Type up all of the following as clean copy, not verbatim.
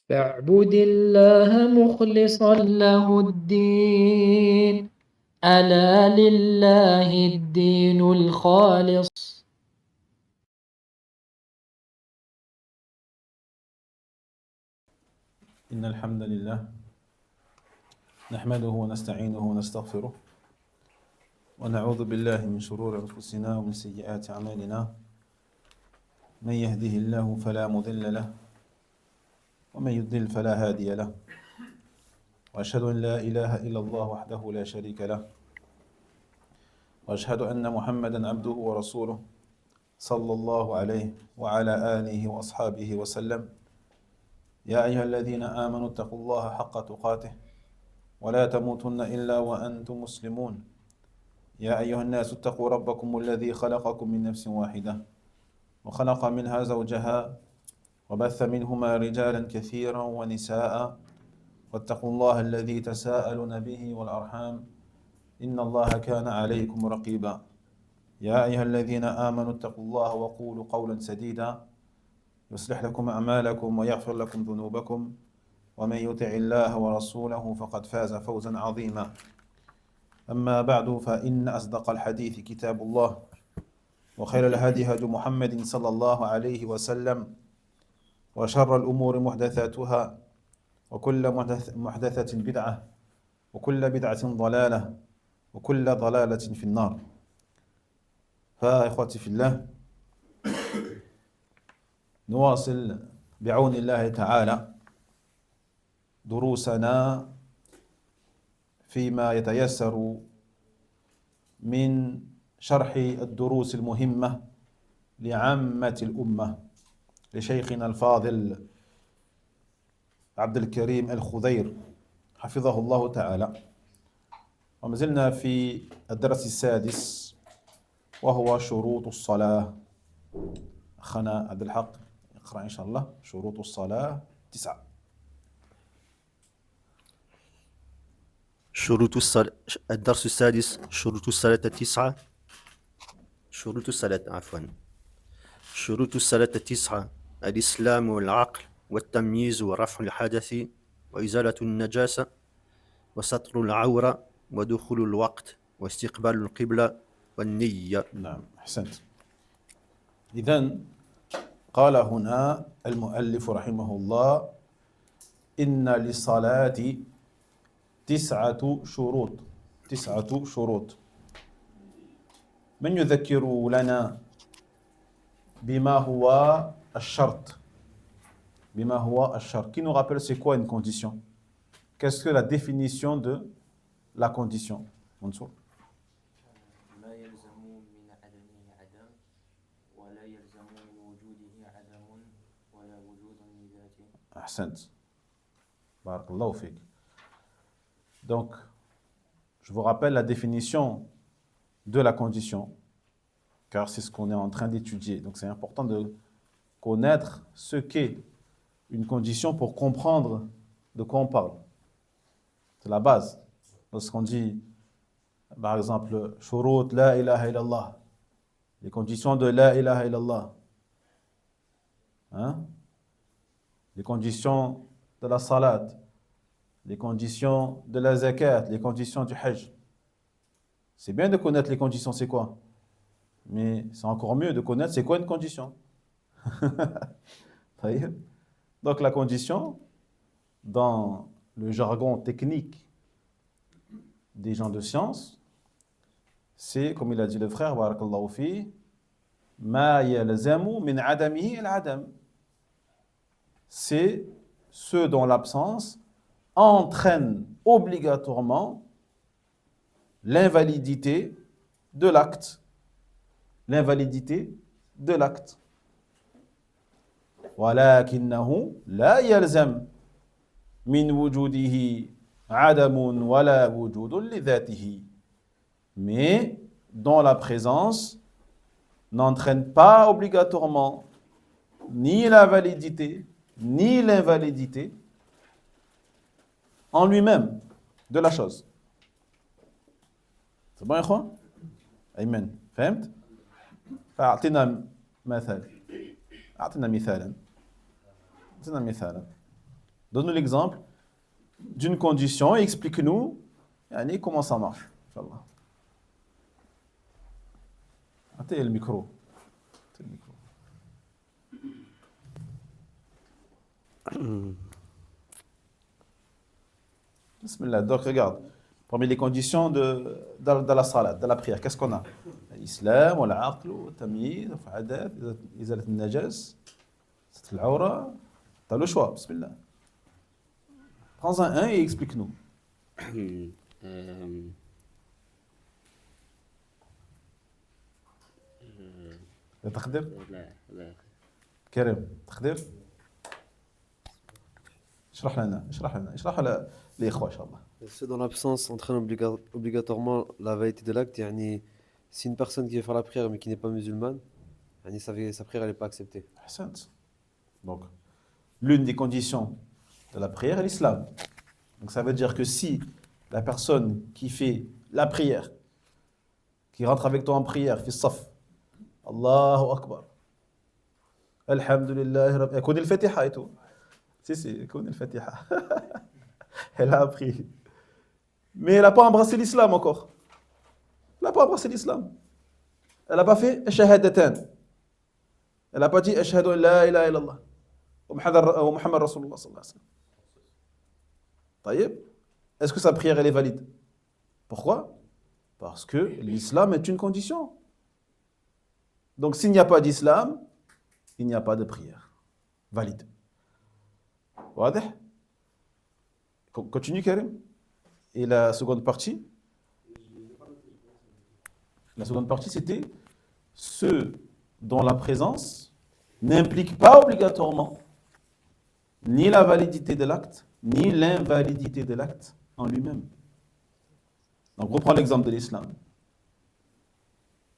فاعبد الله مخلصا له الدين ألا لله الدين الخالص. إن الحمد لله نحمده ونستعينه ونستغفره ونعوذ بالله من شرور أنفسنا ومن سيئات أعمالنا من يهده الله فلا مضل له ومن يضلل فلا هادي له وأشهد أن لا إله إلا الله وحده لا شريك له وأشهد أن محمدا عبده ورسوله صلى الله عليه وعلى آله وأصحابه وسلم. يا أيها الذين آمنوا اتقوا الله حق تقاته ولا تموتن إلا وأنتم مسلمون. يا أيها الناس اتقوا ربكم الذي خلقكم من نفس واحدة وخلق منها زوجها وبث منهما رجالا كثيرا ونساء واتقوا الله الذي تساءلون به والأرحام إن الله كان عليكم رقيبا. يا أيها الذين آمنوا اتقوا الله وقولوا قولا سديدا يصلح لكم أعمالكم ويغفر لكم ذنوبكم ومن يطع الله ورسوله فقد فاز فوزا عظيما. أما بعد فإن أصدق الحديث كتاب الله وخير الهدي هدي محمد صلى الله عليه وسلم وشر الأمور محدثاتها وكل محدثة بدعة وكل بدعة ضلالة وكل ضلالة في النار. فإخوتي في الله نواصل بعون الله تعالى دروسنا فيما يتيسر من شرح الدروس المهمة لعامة الأمة لشيخنا الفاضل عبد الكريم الخضير حفظه الله تعالى. وما زلنا في الدرس السادس وهو شروط الصلاة. أخنا عبد الحق اقرأ إن شاء الله. شروط الصلاة 9. الدرس السادس شروط الصلاة 9. شروط الصلاة 9: الإسلام والعقل والتمييز ورفع الحدث وإزالة النجاسة وستر العورة ودخول الوقت واستقبال القبلة والنية. نعم أحسنت. إذن قال هنا المؤلف رحمه الله إن للصلاة 9 شروط. 9 شروط. من يذكر لنا بما هو الشرط؟ بما هو الشرط. Qui nous rappelle c'est quoi une condition? Qu'est-ce que la définition de la condition? Mansour. ما يلزم من عدمه عدم ولا يلزم من وجوده عدم ولا وجود لذاته. أحسنت. بارك الله فيك. Donc, je vous rappelle la définition de la condition, car c'est ce qu'on est en train d'étudier. Donc, c'est important de connaître ce qu'est une condition pour comprendre de quoi on parle. C'est la base. Lorsqu'on dit, par exemple, shurut la ilaha illallah, les conditions de la ilaha illallah, hein? Les conditions de la salat, les conditions de la zakat, les conditions du hajj. C'est bien de connaître les conditions, c'est quoi? Mais c'est encore mieux de connaître c'est quoi une condition. Donc la condition, dans le jargon technique des gens de science, c'est, comme il a dit le frère, barakallahu fi, ma yalzamu min adamihi al-adam. C'est ce dont l'absence entraîne obligatoirement l'invalidité de l'acte. L'invalidité de l'acte. ولكنه لا يلزم من وجوده عدم ولا وجود لذاته. Mais dont la présence n'entraîne pas obligatoirement ni la validité ni l'invalidité en lui-même de la chose. C'est bon, إخوان؟ أيمن فهمت؟ أعطينا مثالا. أعطينا مثالا. Donne-nous l'exemple d'une condition et explique-nous yani, comment ça marche. Inch'Allah. Attends le micro. Attends le micro. Bismillah. Donc regarde, parmi les conditions de la salat, de la prière, qu'est-ce qu'on a? L'islam, l'aql, le tamyiz, le fa'adat, izalat al-najas, c'est l'aura. T'as le choix, bismillah. Prends un et explique-nous. تقدر؟ لا كريم تقدر؟ اشرح لنا للإخوة إن شاء الله. C'est dans l'absence entraîne obligatoirement la validité de l'acte. Yani, si une personne qui veut faire la prière mais qui n'est pas musulmane, yani, sa prière elle n'est pas acceptée. Ahsant. Donc, l'une des conditions de la prière est l'islam. Donc ça veut dire que si la personne qui fait la prière, qui rentre avec toi en prière, fait saf, Allahu Akbar, Alhamdulillah, elle connaît le Fatiha et tout. Si, elle connaît le Fatiha. Elle a appris. Mais elle n'a pas embrassé l'islam encore. Elle n'a pas embrassé l'islam. Elle n'a pas fait shahadatan. Elle n'a pas dit ashhadu an la ilaha illallah wa Muhammad Rasulullah sallallahu alayhi wa sallam. Taïeb. Est-ce que sa prière elle est valide? Pourquoi? Parce que l'islam est une condition. Donc s'il n'y a pas d'islam, il n'y a pas de prière valide. Wadih? Continue Karim. Et la seconde partie? La seconde partie c'était ceux dont la présence n'implique pas obligatoirement ni la validité de l'acte, ni l'invalidité de l'acte en lui-même. Donc, reprends l'exemple de l'islam.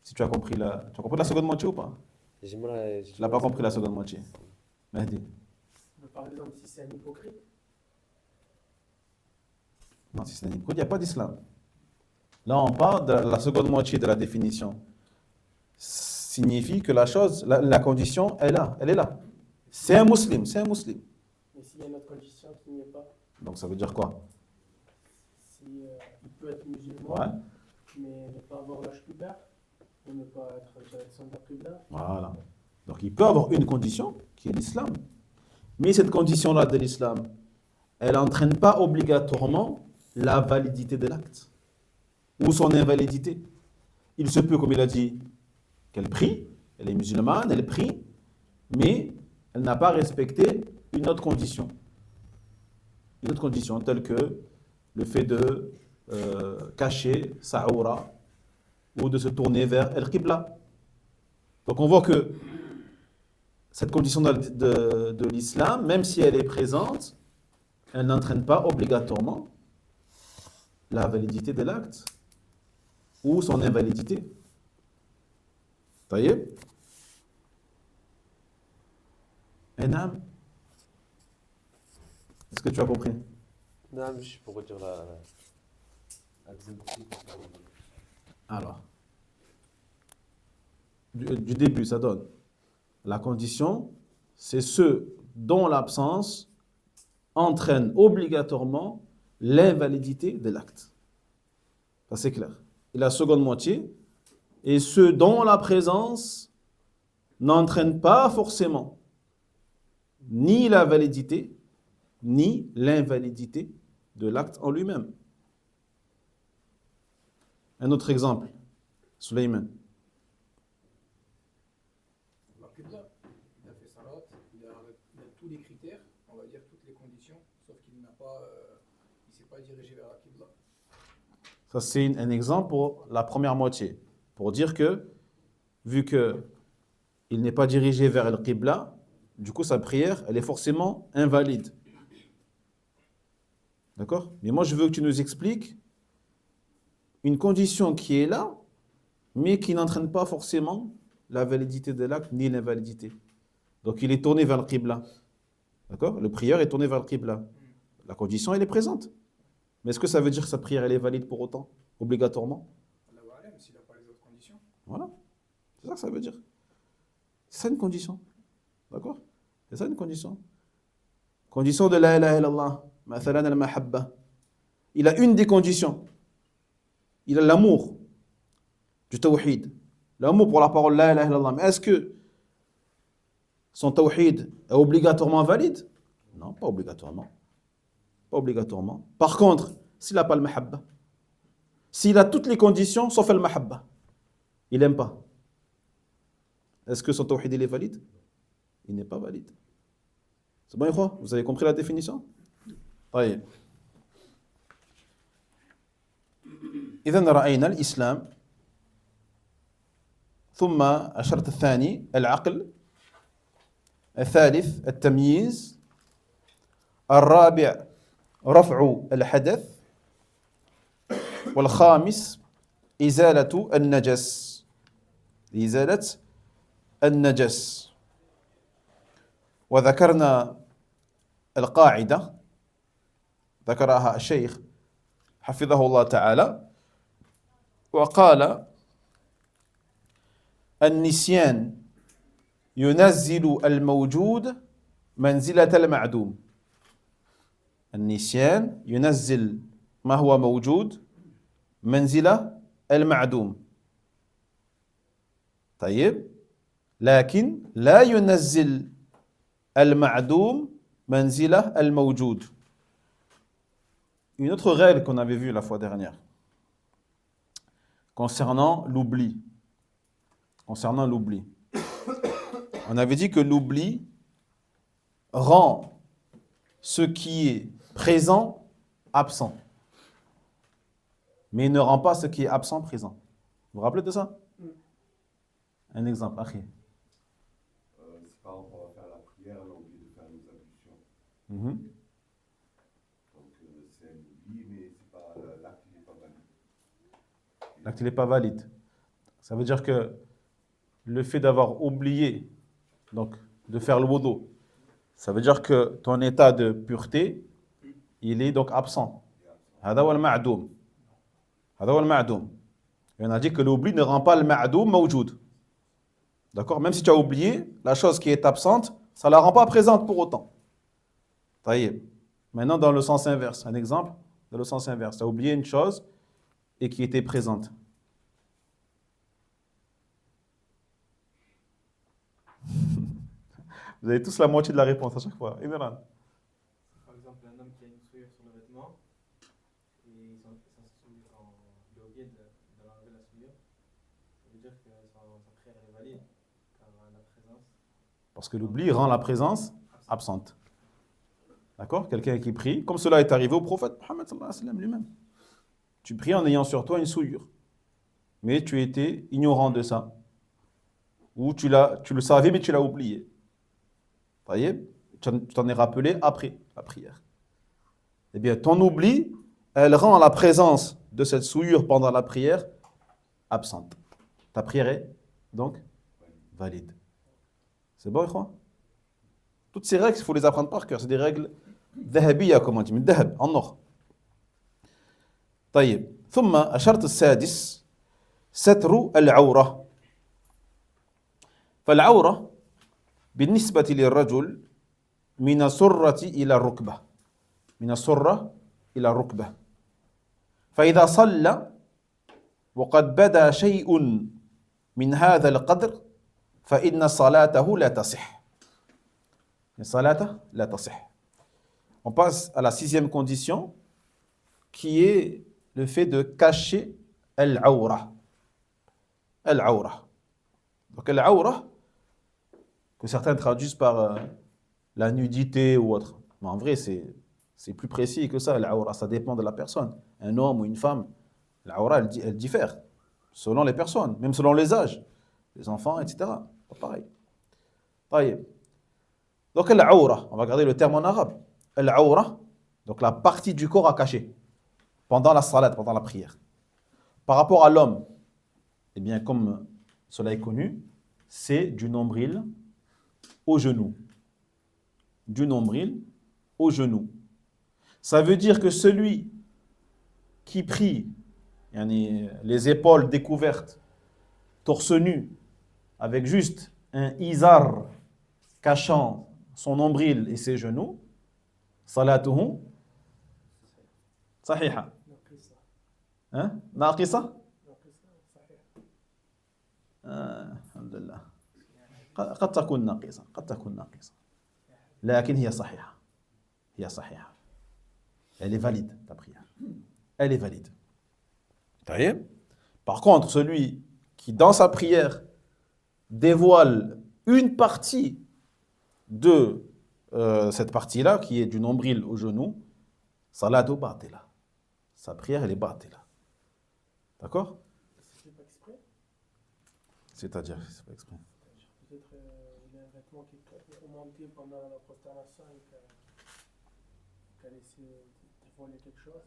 Si tu as compris la seconde moitié ou pas? Tu n'as pas compris la seconde moitié. Mahdi. Par exemple, si c'est un hypocrite. Non, si c'est un hypocrite, il n'y a pas d'islam. Là, on parle de la seconde moitié de la définition. Signifie que la condition est là, elle est là. C'est un musulman, c'est un musulman. Mais s'il y a une autre condition qui n'y est pas, Donc ça veut dire quoi? il peut être musulman, Ouais. mais ne pas avoir l'âge pubère, ou ne pas être direction de la qibla. Voilà. Donc il peut avoir une condition qui est l'islam. Mais cette condition-là de l'islam, elle n'entraîne pas obligatoirement la validité de l'acte ou son invalidité. Il se peut, comme il a dit, qu'elle prie, elle est musulmane, elle prie, mais elle n'a pas respecté une autre condition. Une autre condition telle que le fait de cacher sa aura ou de se tourner vers el-Qibla. Donc on voit que cette condition de l'islam, même si elle est présente, elle n'entraîne pas obligatoirement la validité de l'acte ou son invalidité. Taïeb? Enam? Est-ce que tu as compris? Non, mais je pourrais dire la deuxième partie. Alors, du début, ça donne. La condition, c'est ceux dont l'absence entraîne obligatoirement l'invalidité de l'acte. Ça, c'est clair. Et la seconde moitié, et ceux dont la présence n'entraîne pas forcément ni la validité, ni l'invalidité de l'acte en lui-même. Un autre exemple, Sulayman. La Qibla, il a fait salat, il a tous les critères, on va dire toutes les conditions, sauf qu'il n'a pas, il s'est pas dirigé vers la Qibla. Ça, c'est un exemple pour la première moitié. Pour dire que, vu qu'il n'est pas dirigé vers le Qibla, du coup, sa prière, elle est forcément invalide. D'accord? Mais moi, je veux que tu nous expliques une condition qui est là, mais qui n'entraîne pas forcément la validité de l'acte ni l'invalidité. Donc, il est tourné vers le Qibla. D'accord? Le prieur est tourné vers le Qibla. La condition, elle est présente. Mais est-ce que ça veut dire que sa prière, elle est valide pour autant? Obligatoirement? Allah wa alam, s'il n'a pas les autres conditions. Voilà. C'est ça que ça veut dire. C'est ça une condition. D'accord? C'est ça une condition. Condition de la ilaha illallah, mathalan al-mahabba. Il a une des conditions. Il a l'amour du tawhid. L'amour pour la parole la ilaha illallah. Mais est-ce que son tawhid est obligatoirement valide? Non, pas obligatoirement. Pas obligatoirement. Par contre, s'il n'a pas le mahabba, s'il a toutes les conditions sauf le mahabba, il n'aime pas. Est-ce que son tawhid il est valide? Il n'est pas valide. C'est bon, quoi? Vous avez compris la définition? طيب. إذن رأينا الإسلام ثم الشرط الثاني العقل الثالث التمييز الرابع رفع الحدث والخامس إزالة النجس إزالة النجس وذكرنا القاعدة ذكرها الشيخ حفظه الله تعالى وقال النسيان ينزل الموجود منزلة المعدوم النسيان ينزل ما هو موجود منزلة المعدوم طيب لكن لا ينزل المعدوم منزلة الموجود. Une autre règle qu'on avait vue la fois dernière concernant l'oubli. Concernant l'oubli. On avait dit que l'oubli rend ce qui est présent absent, mais il ne rend pas ce qui est absent présent. Vous vous rappelez de ça? Un exemple, Akhi. C'est par rapport à faire la prière, on a oublié de faire nos ablutions. Mhm. Donc c'est un oubli, mais c'est pas, l'acte n'est pas valide. L'acte n'est pas valide. Ça veut dire que le fait d'avoir oublié, donc de faire le wudu, ça veut dire que ton état de pureté, il est donc absent. هذا هو المعدوم. هذا هو المعدوم. Et on a dit que l'oubli ne rend pas le ma'doum mawjoud. D'accord? Même si tu as oublié, la chose qui est absente, ça ne la rend pas présente pour autant. طيب. Maintenant, dans le sens inverse, un exemple, dans le sens inverse, tu as oublié une chose et qui était présente. Vous avez tous la moitié de la réponse à chaque fois. Imran. Par exemple, un homme qui a une souillure sur le vêtement, et il a oublié de l'enlever la souillure, ça veut dire que sa prière est valide, car la présence. Parce que l'oubli rend la présence absente. D'accord? Quelqu'un qui prie, comme cela est arrivé au prophète Mohammed sallallahu alayhi wa sallam lui-même. Tu pries en ayant sur toi une souillure, mais tu étais ignorant de ça. Ou tu le savais, mais tu l'as oublié. Voyez, tu t'en es rappelé après la prière. Eh bien, ton oubli, elle rend la présence de cette souillure pendant la prière absente. Ta prière est donc valide. C'est bon, Ikhwan? Toutes ces règles, il faut les apprendre par cœur. C'est des règles dhahabiyya, comme on dit, min dhahab, en or. طيب ثم الشرط السادس ستر العورة. فالعورة بالنسبة للرجل من السرة إلى الركبة. من السرة إلى الركبة. فإذا صلى وقد بدا شيء من هذا القدر فإن صلاته لا تصح. صلاته لا تصح. On passe à la sixième condition qui est le fait de cacher al-awra. Al-awra. Donc al-awra, que certains traduisent par la nudité ou autre. Mais en vrai, c'est plus précis que ça, al-awra. Ça dépend de la personne. Un homme ou une femme, al-awra, elle diffère selon les personnes, même selon les âges. Les enfants, etc. Pas pareil. طيب. Donc al-awra, on va regarder le terme en arabe. Al-awra, donc la partie du corps à cacher pendant la salat, pendant la prière. Par rapport à l'homme, eh bien, comme cela est connu, c'est du nombril au genou. Du nombril au genou. Ça veut dire que celui qui prie, les épaules découvertes, torse nu, avec juste un izar cachant son nombril et ses genoux, صلاته صحيحة ناقصة. ناقصة ناقصة صحيح. الحمد لله قد تكون ناقصة لكن هي صحيحة elle est valide ta prière elle est valide. Par contre, celui qui dans sa prière dévoile une partie de cette partie-là qui est du nombril au genou, salatu batila. Sa prière elle est batila. D'accord? C'est pas exprès. C'est-à-dire, c'est pas exprès. Peut-être il a un vêtement qui est trop remonté pendant la prosternation et qu'il a laissé dévoiler quelque chose.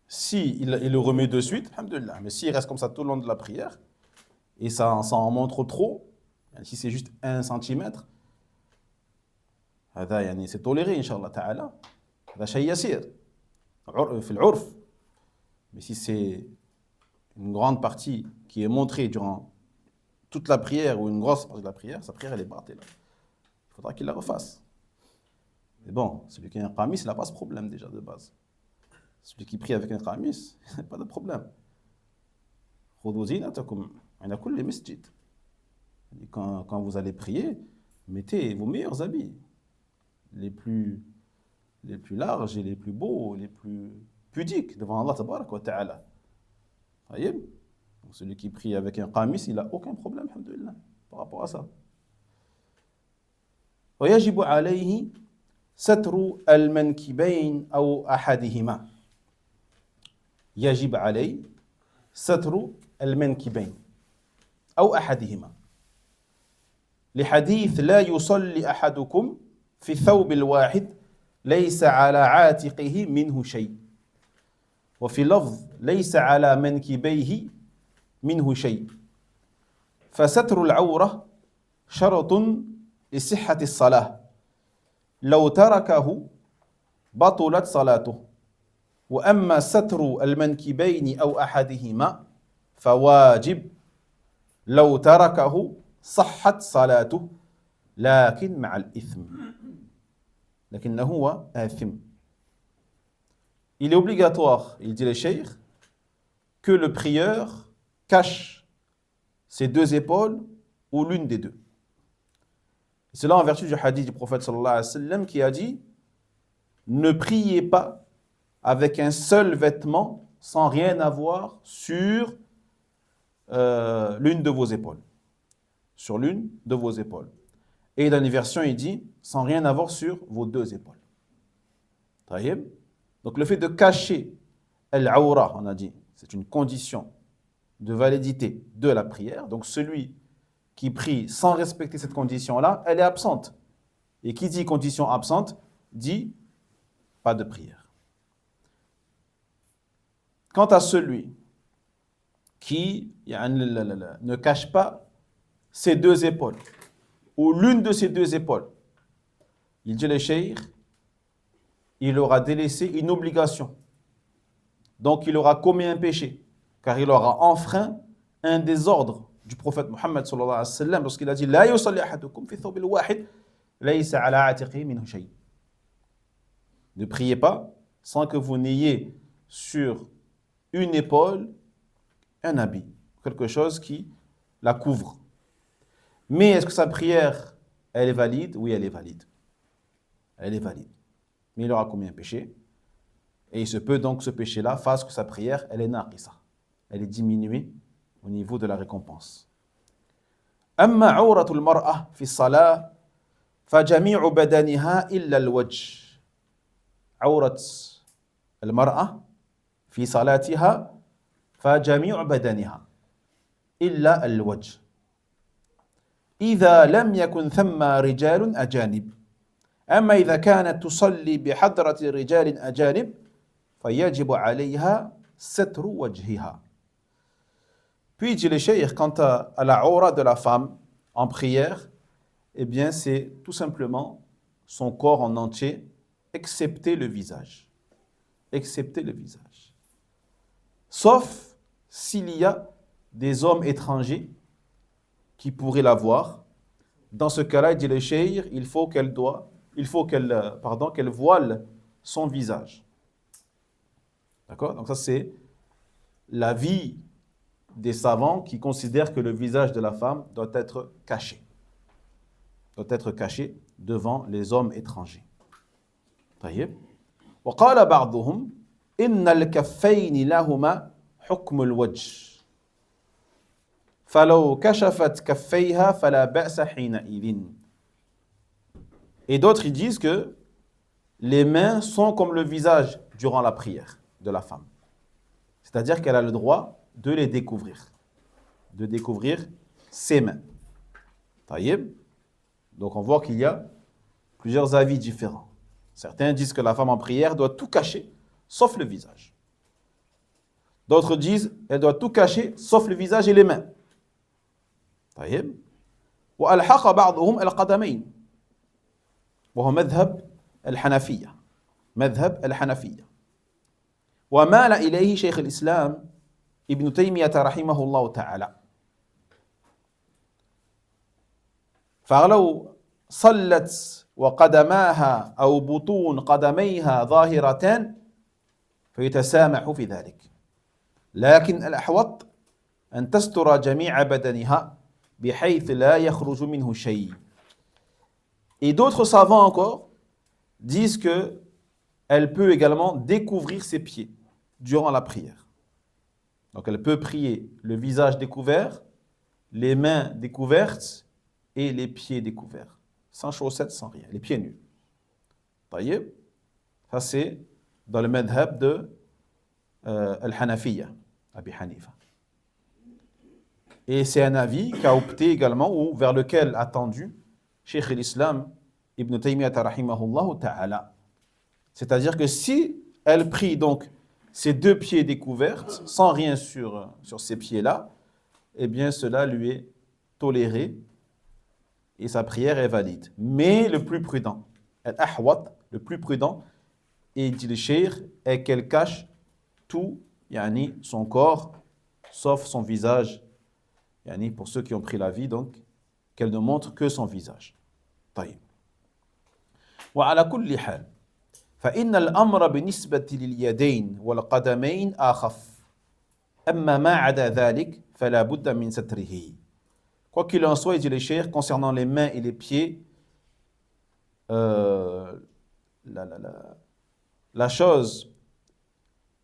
Si il le remet de suite, alhamdoulilah. Mais s'il reste comme ça tout le long de la prière, et ça en montre trop, si c'est juste 1 centimètre, c'est toléré, Inch'Allah ta'ala. هذا شيء يسير في العرف. Mais si c'est une grande partie qui est montrée durant toute la prière ou une grosse partie de la prière, sa prière elle est battée là. Il faudra qu'il la refasse. Mais bon, celui qui a un qamis, il n'a pas ce problème déjà de base. Celui qui prie avec un qamis, il n'a pas de problème. خذوا زينتكم عند كل مسجد. Quand vous allez prier, mettez vos meilleurs habits, les plus larges et les plus beaux, les plus pudiques devant Allah tabarak wa ta'ala. Celui qui prie avec un qamis, il n'a aucun problème, alhamdoulilah, par rapport à ça. ويجب عليه ستر المنكبين أو أحدهما. يجب عليه ستر المنكبين أو أحدهما. لحديث لا يصلي أحدكم في الثوب الواحد ليس على عاتقه منه شيء. وفي لفظ ليس على منكبيه منه شيء. فستر العورة شرط لصحة الصلاة. لو تركه بطلت صلاته. وأما ستر المنكبين أو أحدهما فواجب. لو تركه صحت صلاته لكن مع الإثم. لكنه هو آثم. Il est obligatoire, il dit le cheikh, que le prieur cache ses 2 épaules ou l'une des 2. C'est là en vertu du hadith du prophète sallallahu alayhi wa sallam qui a dit ne priez pas avec un seul vêtement sans rien avoir sur l'une de vos épaules. Sur l'une de vos épaules. Et dans une version, il dit sans rien avoir sur vos 2 épaules. Taïeb. Donc le fait de cacher al-awra, on a dit, c'est une condition de validité de la prière. Donc celui qui prie sans respecter cette condition-là, elle est absente. Et qui dit condition absente, dit pas de prière. Quant à celui qui ne cache pas ses 2 épaules, ou l'une de ses 2 épaules, il dit le cheikh, il aura délaissé une obligation. Donc il aura commis un péché, car il aura enfreint un des ordres du prophète Mohammed sallallahu alayhi wa sallam lorsqu'il a dit La yusalli ahadukum fi thawbil wahid laysa ala atiqihi minhu shay. Ne priez pas sans que vous n'ayez sur une épaule un habit, quelque chose qui la couvre. Mais est-ce que sa prière, elle est valide? Oui, elle est valide. Elle est valide. Mais il aura commis un péché. Et il se peut donc que ce péché-là fasse que sa prière, elle est naqisa. Elle est diminuée au niveau de la récompense. أما عورة المرأة في الصلاة فجميع بدنها إلا الوجه. عورة المرأة في صلاتها فجميع بدنها إلا الوجه. إذا لم يكن ثم رجال أجانب. أما إذا كانت تصلي بحضرة رجال أجانب فيجب عليها ستر وجهها. Puis dit le cheikh, quant à la aura de la femme en prière, eh bien c'est tout simplement son corps en entier, excepté le visage. Excepté le visage. Sauf s'il y a des hommes étrangers qui pourraient la voir. Dans ce cas-là, dit le cheikh, il faut qu'elle doit il faut qu'elle voile son visage. D'accord? Donc ça, c'est l'avis des savants qui considèrent que le visage de la femme doit être caché. Doit être caché devant les hommes étrangers. طيب. وقال بعضهم إن الكفين لهما حكم الوجه فلو كشفت كفيها فلا بأس حينئذ. Et d'autres ils disent que les mains sont comme le visage durant la prière de la femme. C'est-à-dire qu'elle a le droit de les découvrir. De découvrir ses mains. طيب. Donc on voit qu'il y a plusieurs avis différents. Certains disent que la femme en prière doit tout cacher, sauf le visage. D'autres disent qu'elle doit tout cacher, sauf le visage et les mains. طيب. وألحق بعضهم القدمين وهو مذهب الحنفية. مذهب الحنفية. ومال إليه شيخ الإسلام ابن تيمية رحمه الله تعالى. فلو صلت وقدماها أو بطون قدميها ظاهرتان فيتسامح في ذلك. لكن الأحوط أن تستر جميع بدنها بحيث لا يخرج منه شيء. Et d'autres savants encore disent que elle peut également découvrir ses pieds durant la prière. Donc elle peut prier le visage découvert, les mains découvertes et les pieds découverts. Sans chaussettes, sans rien, les pieds nus. طيب. Ça c'est dans le madhab de Al-Hanafiya, Abi Hanifa. Et c'est un avis qu'a opté également, ou vers lequel a tendu Cheikh l'Islam Ibn Taymiyyah rahimahullah ta'ala. C'est-à-dire que si elle prie donc ses deux pieds découverts, sans rien sur ces pieds-là, eh bien cela lui est toléré et sa prière est valide. Mais le plus prudent, al-ahwat, le plus prudent, et dit le cheikh, est qu'elle cache tout, yani son corps, sauf son visage, yani pour ceux qui ont pris la vie, donc qu'elle ne montre que son visage. طيب. وعلى كل حال فإن الأمر بالنسبة لليدين والقدمين أخف أما ما عدا ذلك فلا بد من ستره. Quoi qu'il en soit, il dit le cheikh, concernant les mains et les pieds, la chose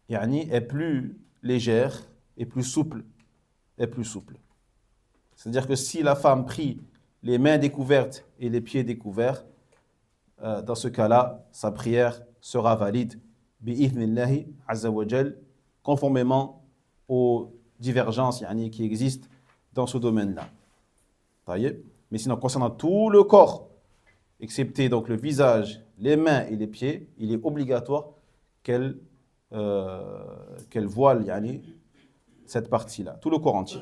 yani, est plus légère et plus souple. C'est-à-dire que si la femme prie les mains découvertes et les pieds découverts, dans ce cas-là, sa prière sera valide bi'ithnillahi azza wa jal, conformément aux divergences yani, qui existent dans ce domaine-là. Mais sinon, concernant tout le corps, excepté donc le visage, les mains et les pieds, il est obligatoire qu'elle voile yani, cette partie-là, tout le corps entier.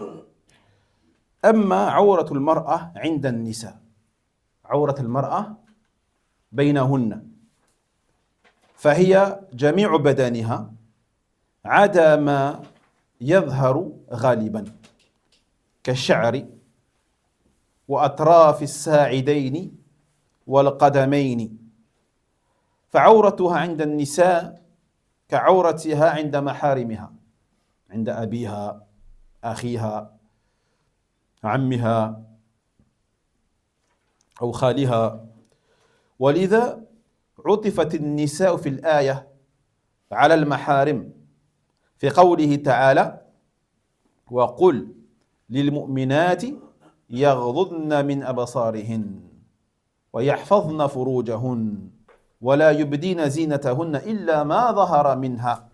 أما عورة المرأة عند النساء عورة المرأة بينهن فهي جميع بدنها عدا ما يظهر غالبا كالشعر وأطراف الساعدين والقدمين فعورتها عند النساء كعورتها عند محارمها عند أبيها أخيها عمها أو خالها ولذا عطفت النساء في الآية على المحارم في قوله تعالى وقل للمؤمنات يغضضن من أبصارهن ويحفظن فروجهن ولا يبدين زينتهن إلا ما ظهر منها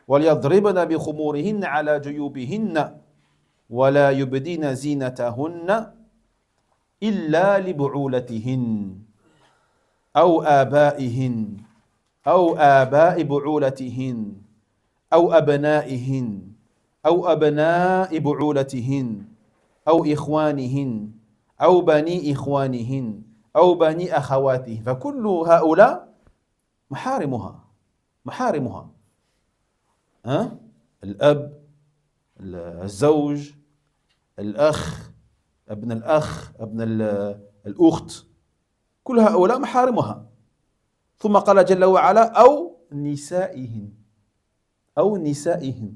وليضربن بخمورهن على جيوبهن ولا يبدين زينتهن إلا لبعولتهن أو آبائهن أو آباء بعولتهن أو أبنائهن أو أبناء بعولتهن أو إخوانهن أو بني إخوانهن أو بني أخواته فكل هؤلاء محارمها الأب الزوج الأخ ابن الأخ ابن الأخت كل هؤلاء محارمها. ثم قال جل وعلا أو نسائهن أو نسائهن.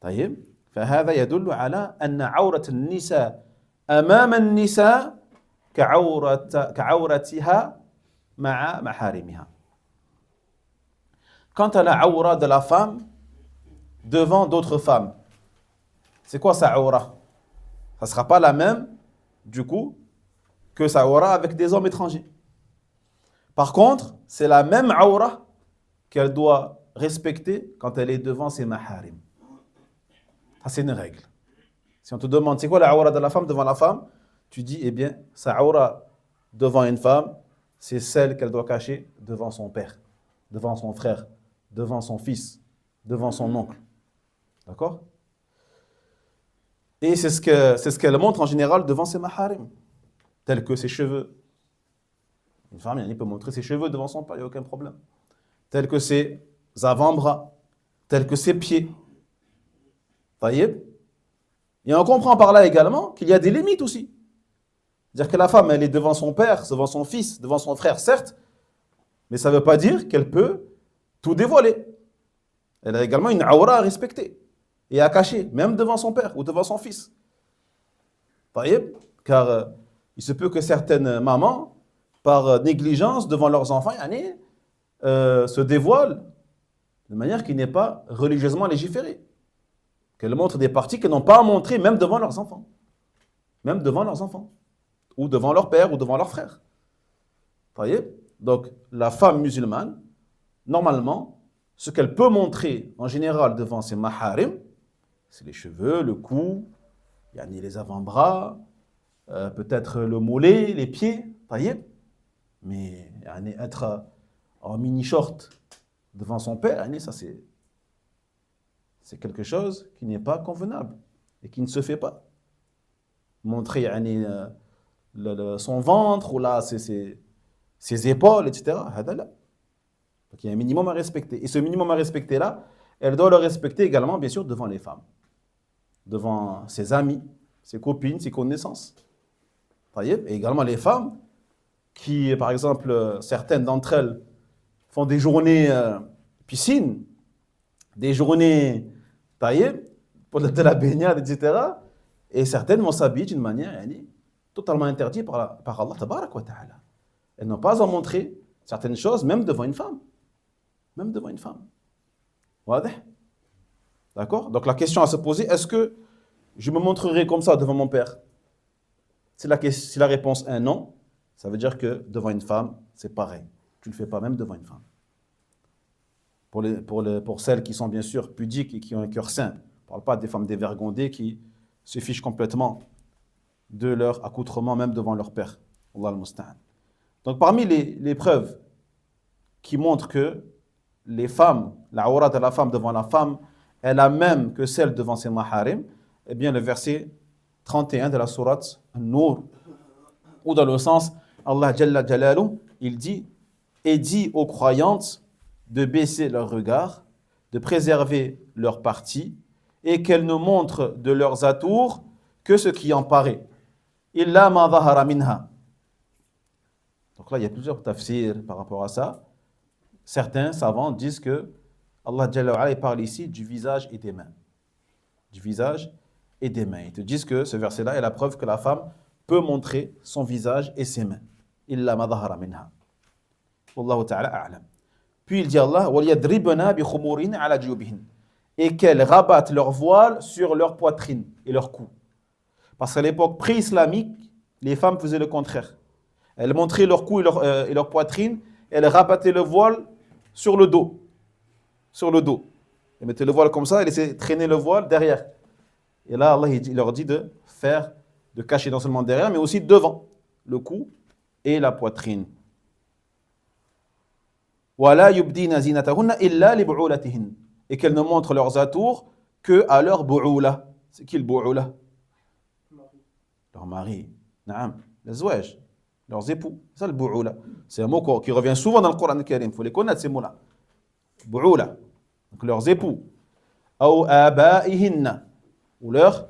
طيب فهذا يدل على أن عورة النساء أمام النساء كعورتها مع محارمها. Quant à la aura de la femme devant d'autres femmes, c'est quoi sa aura? Ça ne sera pas la même, du coup, que sa aura avec des hommes étrangers. Par contre, c'est la même aura qu'elle doit respecter quand elle est devant ses maharim. Ça, c'est une règle. Si on te demande c'est quoi la aura de la femme devant la femme, tu dis, eh bien, sa aura devant une femme, c'est celle qu'elle doit cacher devant son père, devant son frère, devant son fils, devant son oncle. D'accord? Et c'est ce qu'elle montre en général devant ses maharim, tels que ses cheveux. Une femme, elle peut montrer ses cheveux devant son père, il n'y a aucun problème. Tels que ses avant-bras, tels que ses pieds. Taïeb. Et on comprend par là également qu'il y a des limites aussi. C'est-à-dire que la femme, elle est devant son père, devant son fils, devant son frère, certes, mais ça ne veut pas dire qu'elle peut tout dévoiler. Elle a également une aura à respecter et à cacher, même devant son père ou devant son fils. Taïeb. Car il se peut que certaines mamans, par négligence devant leurs enfants, se dévoilent de manière qui n'est pas religieusement légiférée. Qu'elles montrent des parties qu'elles n'ont pas à montrer même devant leurs enfants. Même devant leurs enfants. Ou devant leur père ou devant leur frère. Voyez? Donc, la femme musulmane, normalement, ce qu'elle peut montrer en général devant ses maharim, c'est les cheveux, le cou, les avant-bras, peut-être le mollet, les pieds. Voyez? Mais être en mini-short devant son père, ça c'est quelque chose qui n'est pas convenable et qui ne se fait pas. Montrer son ventre ou là, ses épaules, etc. Donc il y a un minimum à respecter. Et ce minimum à respecter là, elle doit le respecter également, bien sûr, devant les femmes, devant ses amis, ses copines, ses connaissances. Et également les femmes qui, par exemple, certaines d'entre elles font des journées piscine, des journées taillées pour de la baignade, etc. Et certaines vont s'habiller d'une manière totalement interdite par Allah tabarak wa ta'ala. Elles n'ont pas à montrer certaines choses, même devant une femme. Même devant une femme. D'accord? Donc la question à se poser, est-ce que je me montrerai comme ça devant mon père? Si la réponse est non, ça veut dire que devant une femme, c'est pareil. Tu ne le fais pas même devant une femme. Pour celles qui sont bien sûr pudiques et qui ont un cœur sain, on ne parle pas des femmes dévergondées qui se fichent complètement de leur accoutrement, même devant leur père. Allah al-Musta'an. Donc parmi les preuves qui montrent que les femmes, la aura de la femme devant la femme est la même que celle devant ses maharim, eh bien le verset 31 de la sourate An-Nur, ou dans le sens, Allah Jalla Jalaluhu, il dit, et dit aux croyantes de baisser leur regard, de préserver leur partie, et qu'elles ne montrent de leurs atours que ce qui en paraît. Illa ma dhahara minha. Donc là, il y a plusieurs tafsirs par rapport à ça. Certains savants disent que Allah Jalla wa Ala parle ici du visage et des mains. Du visage et des mains. Ils te disent que ce verset-là est la preuve que la femme peut montrer son visage et ses mains. Illa ma dhahara minha. Wallahu ta'ala a'lam. Puis il dit Allah, وَلْيَدْرِبْنَا بِخُمُورِهِنَّ عَلَى جُيُوبِهِنَّ, et qu'elles rabattent leur voile sur leur poitrine et leur cou. Parce qu'à l'époque pré-islamique, les femmes faisaient le contraire. Elles montraient leur cou et leur poitrine, elles rabattaient le voile sur le dos. Sur le dos. Elles mettaient le voile comme ça, elles laissaient traîner le voile derrière. Et là, Allah il leur dit de cacher non seulement derrière, mais aussi devant le cou et la poitrine. وَلَا يُبْدِينَ زِينَتَهُنَّ إِلَّا لِبُعُولَتِهِنَّ, et qu'elles ne montrent leurs atours que à leur bu'ula. C'est qui le bu'ula? Leur mari. Naam, les zouaj, leurs époux. C'est ça le bu'ula. C'est un mot qui revient souvent dans le Coran al-Karim. Il faut les connaître ces mots-là. Bu'ula. Donc leurs époux. Ou aba'ihinna, ou leur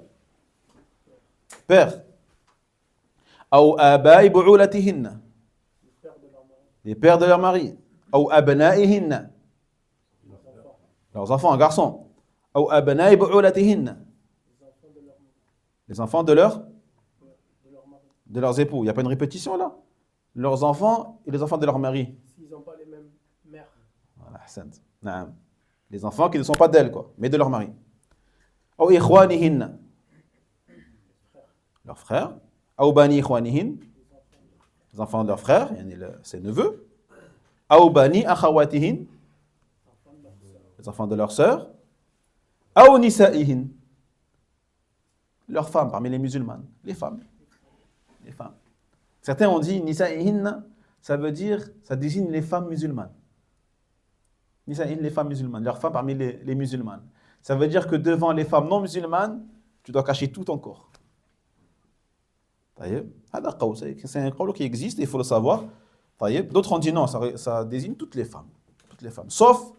père. Ou aba'i bu'ulatihinna, Les pères de leur mari. Les pères de leur mari. Ou abna'ihinna. Les enfants. Leurs enfants, un garçon. Ou abna'i bu'ulatihinna. Les enfants de leur, Les enfants de leur mari. de leurs époux. Il n'y a pas une répétition là? Leurs enfants et les enfants de leur mari. S'ils n'ont pas les mêmes mères. Voilà, ahsant. Naam. Les enfants qui ne sont pas d'elles, quoi, mais de leur mari. Ou ikhwanihinna. Leurs frères. Ou bani ikhwanihin. Les enfants de leurs frères, ses neveux. Ou bani akhawatihin. Les enfants de leurs sœurs. Ou nisa'ihin. Leurs femmes parmi les musulmanes. Les femmes. Les femmes. Certains ont dit nisa'ihin, ça veut dire, ça désigne les femmes musulmanes. Nisa'ihin, les femmes musulmanes. Leurs femmes parmi les musulmanes. Ça veut dire que devant les femmes non musulmanes, tu dois cacher tout ton corps. C'est un qawl qui existe, il faut le savoir. D'autres ont dit non, ça désigne toutes les femmes. Toutes les femmes. Sauf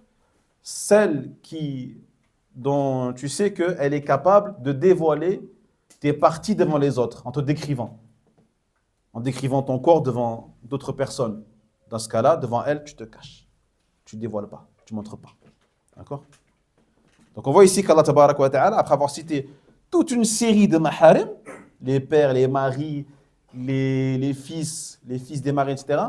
celle dont tu sais qu'elle est capable de dévoiler tes parties devant les autres, en te décrivant. En décrivant ton corps devant d'autres personnes. Dans ce cas-là, devant elle, tu te caches. Tu ne dévoiles pas, tu ne montres pas. D'accord? Donc on voit ici qu'Allah Tabaraka wa Ta'ala, après avoir cité toute une série de maharim, les pères, les maris, les fils des maris, etc.,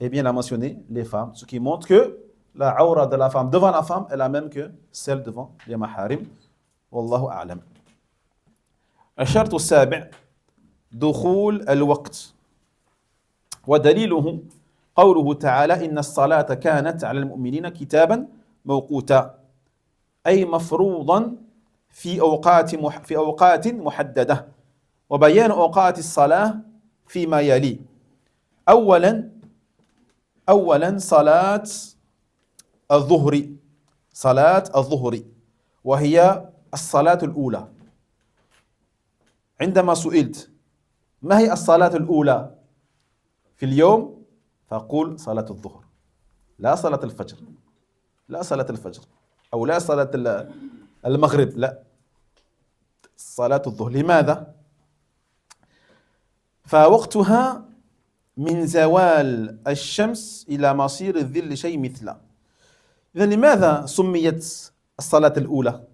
eh bien, il a mentionné les femmes, ce qui montre que la aura de la femme devant la femme est la même que celle devant les maharim. Wallahu a'lam. الشرط السابع دخول الوقت ودليله قوله تعالى إن الصلاة كانت على المؤمنين كتابا موقوتا أي مفروضا في أوقات محددة وبيان أوقات الصلاة فيما يلي أولا صلاة الظهر وهي الصلاة الأولى. عندما سئلت ما هي الصلاة الأولى في اليوم فأقول صلاة الظهر لا صلاة الفجر لا صلاة الفجر أو لا صلاة المغرب لا صلاة الظهر. لماذا؟ فوقتها من زوال الشمس إلى مصير الظل شيء مثله. إذن لماذا سميت الصلاة الأولى؟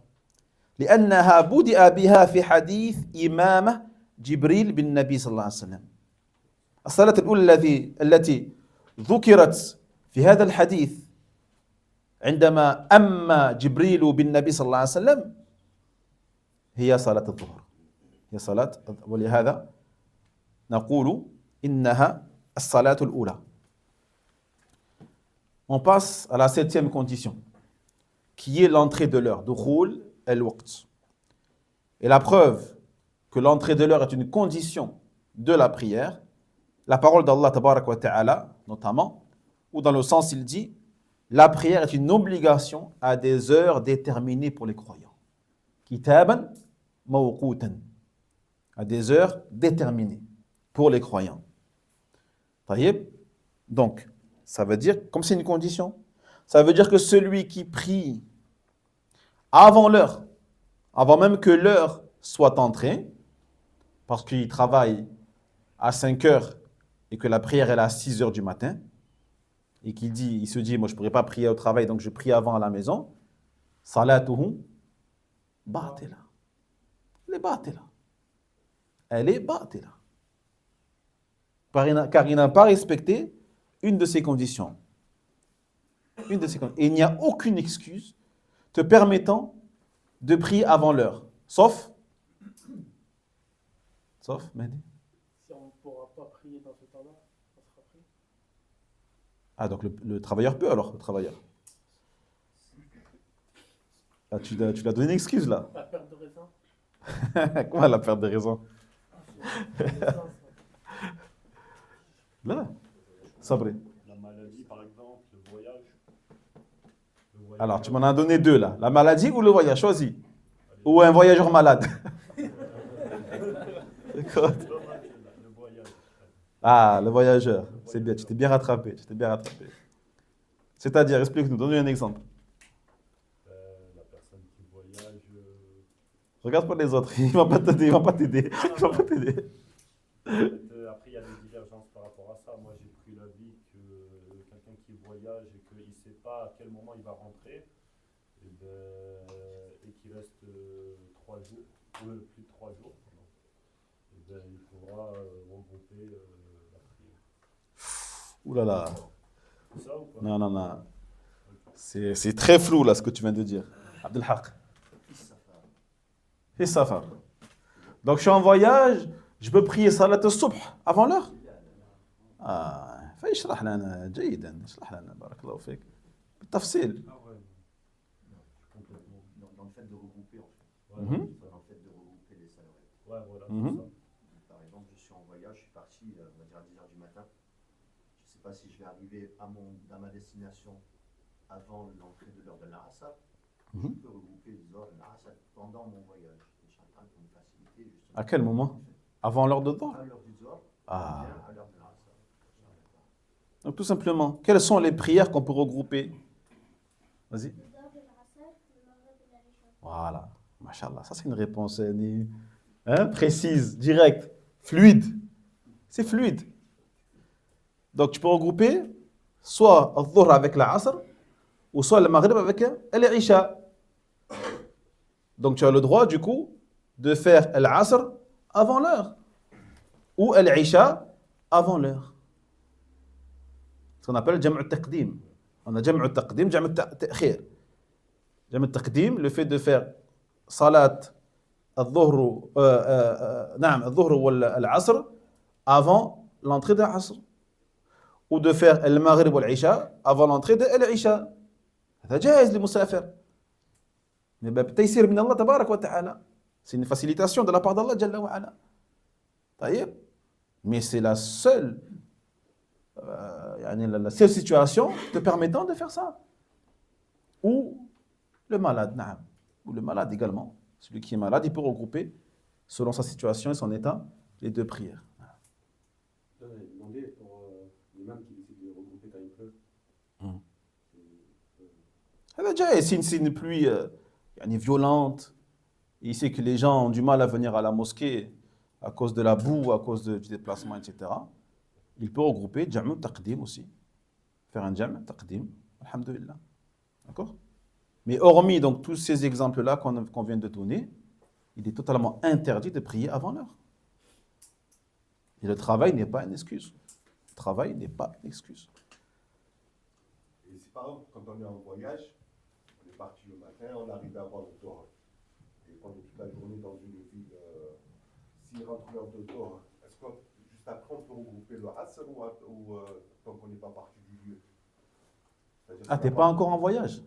لأنها بدأ بها في حديث إمامة جبريل بالنبي صلى الله عليه وسلم. الصلاة الأولى التي ذكرت في هذا الحديث عندما أما جبريل بالنبي صلى الله عليه وسلم هي صلاة الظهر. هي صلاة، ولهذا نقول إنها الصلاة الأولى. On passe à la 7e condition, qui est l'entrée de l'heure, dukhul al-waqt. Et la preuve que l'entrée de l'heure est une condition de la prière, la parole d'Allah tabarak wa ta'ala, notamment, où dans le sens il dit, la prière est une obligation à des heures déterminées pour les croyants. Kitaban mawqutan, à des heures déterminées pour les croyants. Taïeb. Donc, ça veut dire, comme c'est une condition, ça veut dire que celui qui prie avant l'heure, avant même que l'heure soit entrée, parce qu'il travaille à 5 heures et que la prière est à 6 heures du matin, et il se dit, moi je ne pourrais pas prier au travail, donc je prie avant à la maison, salatuhu batila. Elle est batila. Elle est batila. Car il n'a pas respecté une de ces conditions. Et il n'y a aucune excuse te permettant de prier avant l'heure. Sauf Mehdi. Si on ne pourra pas prier dans ce temps-là, on sera pris. Ah, donc le travailleur peut alors, le travailleur. Ah, tu l'as donné une excuse là. La perte de raison. Comment la perte de raison? Là, sabré. La maladie, par exemple, le voyage. Alors, tu m'en as donné 2 là. La maladie ou le voyage, choisis. Ou un voyageur malade. D'accord. Le voyage. Ah, le voyageur. C'est bien, tu t'es bien rattrapé. C'est-à-dire, explique-nous, donne-nous un exemple. La personne qui voyage. Regarde pas les autres, il ne va pas t'aider. Après, il y a des divergences par rapport à ça. Moi, j'ai pris l'avis quelqu'un qui voyage et qu'il ne sait pas à quel moment il va rentrer, et qu'il reste 3 jours, plus de 3 jours, il faudra regrouper la prière. Ouh là là. Ça ou pas? Non, non, non. C'est très flou là ce que tu viens de dire. Abdelhaq. Fi safar. Donc je suis en voyage, je peux prier salat al-subh avant l'heure. فيشرح لنا جيدا اشرح لنا بارك الله فيك بالتفصيل. Ah ouais, complètement. Dans le fait de regrouper, en fait. Ouais, Mhm. Dans le fait de regrouper les salariés. ouais, voilà, Mhm. c'est ça. Par exemple, je suis en voyage, je suis parti, on va dire à 10h du matin. Je ne sais pas si je vais arriver à ma destination avant l'entrée de l'heure de l'Arasat. Mhm. Je peux regrouper les heures de l'Arasat pendant mon voyage. Inch'Allah, pour me faciliter, justement. À quel moment? Avant l'heure de Dhuhr? À l'heure du Zohar, Ah. bien à l'heure de l'Arasat. Donc tout simplement, quelles sont les prières qu'on peut regrouper? Vas-y. Voilà. Machallah, ça c'est une réponse précise, directe, fluide. C'est fluide. Donc tu peux regrouper soit al-Dhuhr avec l'Asr ou soit le Maghrib avec l'Isha. Donc tu as le droit du coup de faire l'Asr avant l'heure ou l'Isha avant l'heure. Ce qu'on appelle Jam' al-Taqdim. On a Jam' al-Taqdim, Jam' al-Ta'khir. Jam' al-Taqdim, le fait de faire Salat al-Dhuhr ou al-Asr avant l'entrée de l'Asr. Ou de faire al-Maghrib ou l'Isha avant l'entrée de l'Isha. هذا جائز للمسافر. Mais بتيسير من الله تبارك وتعالى. C'est une facilitation de la part d'Allah Jalla wa Ala. طيب. Mais c'est la seule la seule situation te permettant de faire ça. Ou le malade, naam. Ou le malade également. Celui qui est malade, il peut regrouper, selon sa situation et son état, les deux prières. J'avais demandé pour l'imam qui décide de regrouper quand il pleut. C'est une pluie violente. Il sait que les gens ont du mal à venir à la mosquée à cause de la boue, à cause du déplacement, etc. Il peut regrouper Jam' al-Taqdim aussi. Faire un Jam' al-Taqdim. Alhamdulillah. D'accord? Mais hormis donc tous ces exemples-là qu'on vient de donner, il est totalement interdit de prier avant l'heure. Et le travail n'est pas une excuse. Le travail n'est pas une excuse. Et si par exemple, quand on est en voyage, on est parti le matin, on arrive avant le Dhuhr. Et pendant toute la journée dans une ville, s'il rentre l'heure de Dhuhr, est-ce que juste après on peut regrouper le Asr ou tant qu'on n'est pas parti du lieu? Ah, t'es pas encore en voyage?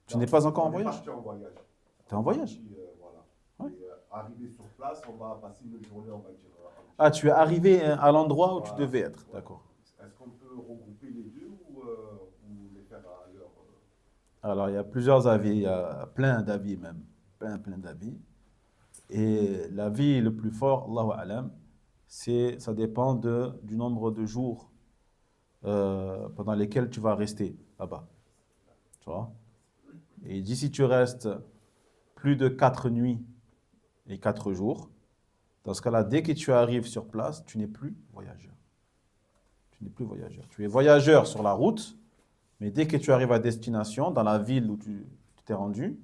Tu n'es pas encore en voyage? On est parti en voyage. T'es en voyage? Voilà. Ouais. Et arrivé sur place, on va passer une journée, on va dire. Ah, tu es arrivé à l'endroit où tu devais être, d'accord. Est-ce qu'on peut regrouper les deux ou les faire à l'heure Alors, il y a plusieurs avis, il y a plein d'avis même, plein d'avis. Et l'avis le plus fort, Allahu A'lam, ça dépend du nombre de jours pendant lesquels tu vas rester là-bas. Tu vois? Et il dit, si tu restes plus de 4 nuits et 4 jours, dans ce cas-là, dès que tu arrives sur place, tu n'es plus voyageur. Tu n'es plus voyageur. Tu es voyageur sur la route, mais dès que tu arrives à destination, dans la ville où tu t'es rendu,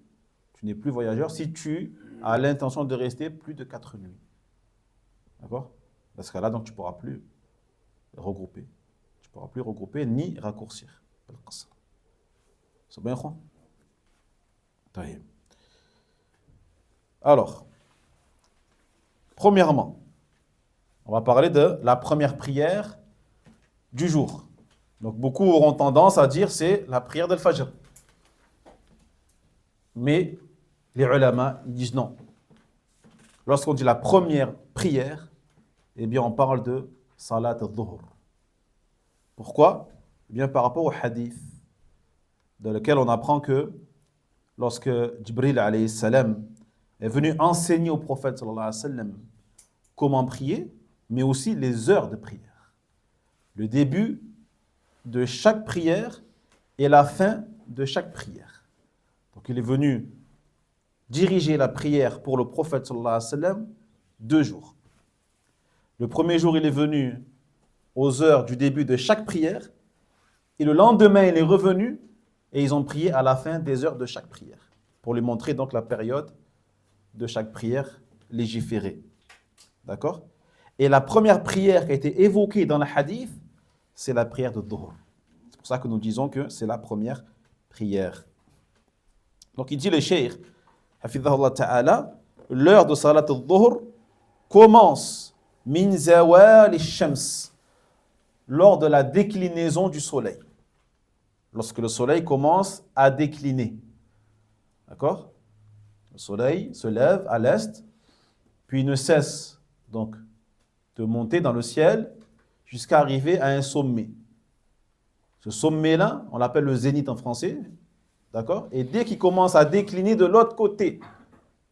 tu n'es plus voyageur si tu as l'intention de rester plus de 4 nuits. D'accord? Dans ce cas-là, donc, tu ne pourras plus regrouper. Tu ne pourras plus regrouper ni raccourcir. C'est bien, quoi? Alors, premièrement, on va parler de la première prière du jour. Donc, beaucoup auront tendance à dire c'est la prière d'Al-Fajr. Mais les ulama, ils disent non. Lorsqu'on dit la première prière, eh bien, on parle de Salat al-Dhuhr. Pourquoi? Eh bien, par rapport au hadith, dans lequel on apprend que lorsque Jibril alayhi salam est venu enseigner au prophète sallallahu alayhi wa sallam comment prier, mais aussi les heures de prière. Le début de chaque prière et la fin de chaque prière. Donc il est venu diriger la prière pour le prophète sallallahu alayhi wa sallam 2 jours. Le premier jour, il est venu aux heures du début de chaque prière Et le lendemain, il est revenu et ils ont prié à la fin des heures de chaque prière. Pour lui montrer donc la période de chaque prière légiférée. D'accord? Et la première prière qui a été évoquée dans le hadith, c'est la prière de Dhuhr. C'est pour ça que nous disons que c'est la première prière. Donc il dit le cheikh, hafidhahullah ta'ala, l'heure de salat al-Dhuhr commence min zawal al-shams, lors de la déclinaison du soleil. Lorsque le soleil commence à décliner. D'accord? Le soleil se lève à l'est, puis ne cesse donc de monter dans le ciel jusqu'à arriver à un sommet. Ce sommet-là, on l'appelle le zénith en français. D'accord? Et dès qu'il commence à décliner de l'autre côté,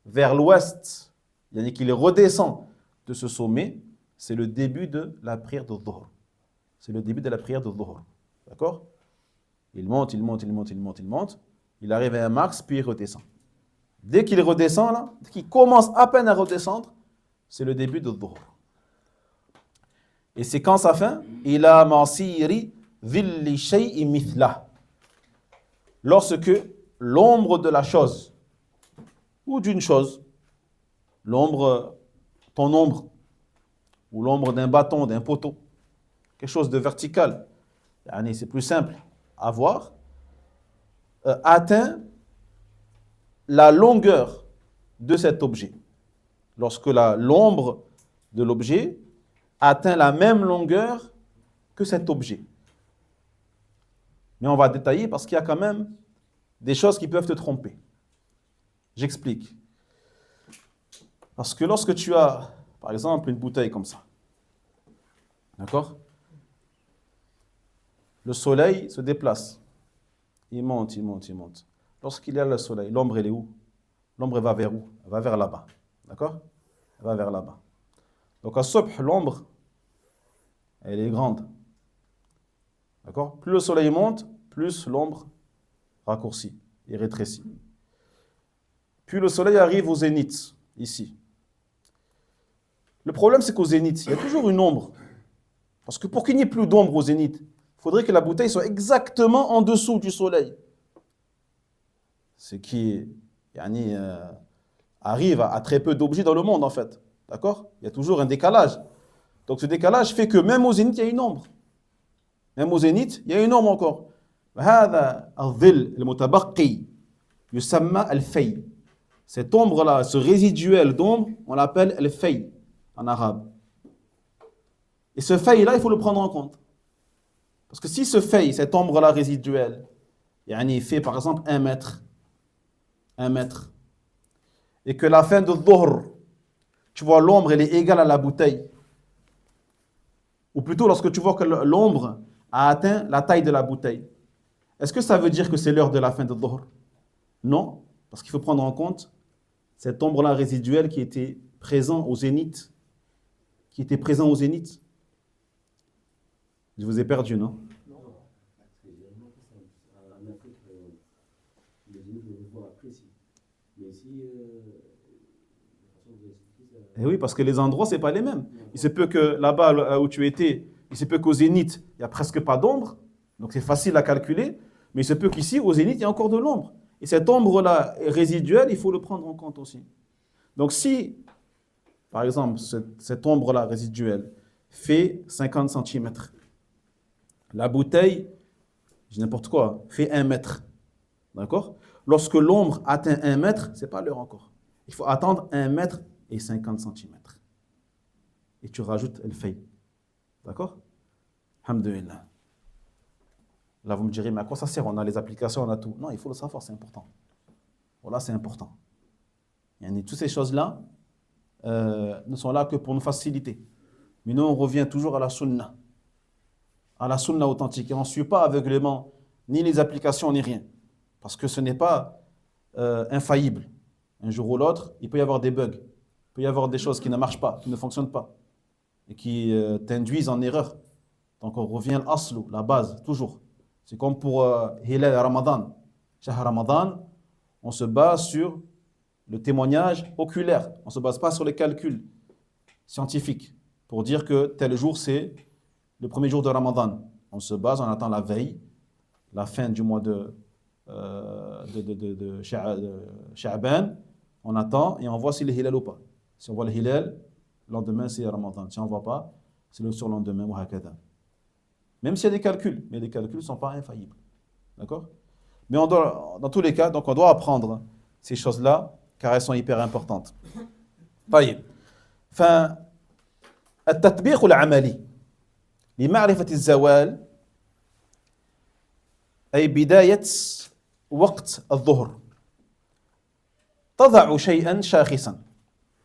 vers l'ouest, c'est-à-dire qu'il redescend de ce sommet, c'est le début de la prière de Dhuhr. C'est le début de la prière de Dhuhr. D'accord? Il monte, il monte, il monte, il monte, il monte. Il arrive à un max, puis il redescend. Dès qu'il redescend, là, dès qu'il commence à peine à redescendre, c'est le début de Dhuhr. Et c'est quand sa fin? Ila masiri dhilli shay'i mithlah. Lorsque l'ombre de la chose, ou d'une chose, l'ombre, ton ombre, ou l'ombre d'un bâton, d'un poteau, quelque chose de vertical, c'est plus simple à voir, atteint la longueur de cet objet. Lorsque l'ombre de l'objet atteint la même longueur que cet objet. Mais on va détailler parce qu'il y a quand même des choses qui peuvent te tromper. J'explique. Parce que lorsque tu as, par exemple, une bouteille comme ça, d'accord? Le soleil se déplace. Il monte, il monte, il monte. Lorsqu'il y a le soleil, l'ombre, elle est où? L'ombre, elle va vers où? Elle va vers là-bas. D'accord? Elle va vers là-bas. Donc, à Subh, l'ombre, elle est grande. D'accord? Plus le soleil monte, plus l'ombre raccourcit et rétrécit. Puis le soleil arrive au zénith, ici. Le problème, c'est qu'au zénith, il y a toujours une ombre. Parce que pour qu'il n'y ait plus d'ombre au zénith, il faudrait que la bouteille soit exactement en dessous du soleil. Ce qui arrive à très peu d'objets dans le monde, en fait. D'accord? Il y a toujours un décalage. Donc ce décalage fait que même au zénith, il y a une ombre. Même au zénith, il y a une ombre encore. Cette ombre-là, ce résiduel d'ombre, on l'appelle le fay en arabe. Et ce fay-là, il faut le prendre en compte. Parce que si ce fay, cette ombre-là résiduelle, il fait par exemple 1 mètre, et que la fin de Dhuhr, tu vois l'ombre, elle est égale à la bouteille, ou plutôt lorsque tu vois que l'ombre a atteint la taille de la bouteille, est-ce que ça veut dire que c'est l'heure de la fin de Dhuhr? Non, parce qu'il faut prendre en compte cette ombre-là résiduelle qui était présent au zénith. Je vous ai perdu, non? Non, parce que j'ai remarqué ça. En Afrique, les zéniths le voient précis. Mais ici, la façon de l'expliquer, ça... Eh oui, parce que les endroits, ce n'est pas les mêmes. Il se peut que là-bas où tu étais, il se peut qu'au zénith, il n'y a presque pas d'ombre. Donc c'est facile à calculer. Mais il se peut qu'ici, au zénith, il y a encore de l'ombre. Et cette ombre-là résiduelle, il faut le prendre en compte aussi. Donc si, par exemple, cette ombre-là résiduelle fait 50 cm, la bouteille, je dis n'importe quoi, fait 1 mètre. D'accord? Lorsque l'ombre atteint 1 mètre, ce n'est pas l'heure encore. Il faut attendre 1 mètre et 50 cm. Et tu rajoutes le fay. D'accord? Alhamdulillah. Là, vous me direz, mais à quoi ça sert? On a les applications, on a tout. Non, il faut le savoir, c'est important. Voilà, c'est important. Toutes ces choses-là ne sont là que pour nous faciliter. Mais nous, on revient toujours à la sunna authentique. Et on ne suit pas aveuglément ni les applications, ni rien. Parce que ce n'est pas infaillible. Un jour ou l'autre, il peut y avoir des bugs. Il peut y avoir des choses qui ne marchent pas, qui ne fonctionnent pas. Et qui t'induisent en erreur. Donc on revient à l'aslu, la base, toujours. C'est comme pour Hilal Ramadan. Shahr Ramadan, on se base sur le témoignage oculaire. On ne se base pas sur les calculs scientifiques pour dire que tel jour, c'est le premier jour de Ramadan. On se base, on attend la veille la fin du mois de Sha'ban, on attend et on voit si le hilal ou pas. Si on voit le hilal, le lendemain c'est Ramadan. Si on ne voit pas, c'est le surlendemain ou hakada. Même s'il y a des calculs, mais les calculs ne sont pas infaillibles. D'accord? Mais on doit, dans tous les cas, donc on doit apprendre ces choses-là, car elles sont hyper importantes. طيب. فالتطبيق العملي لمعرفة الزوال أي بداية وقت الظهر. تضع شيئا شاخصا.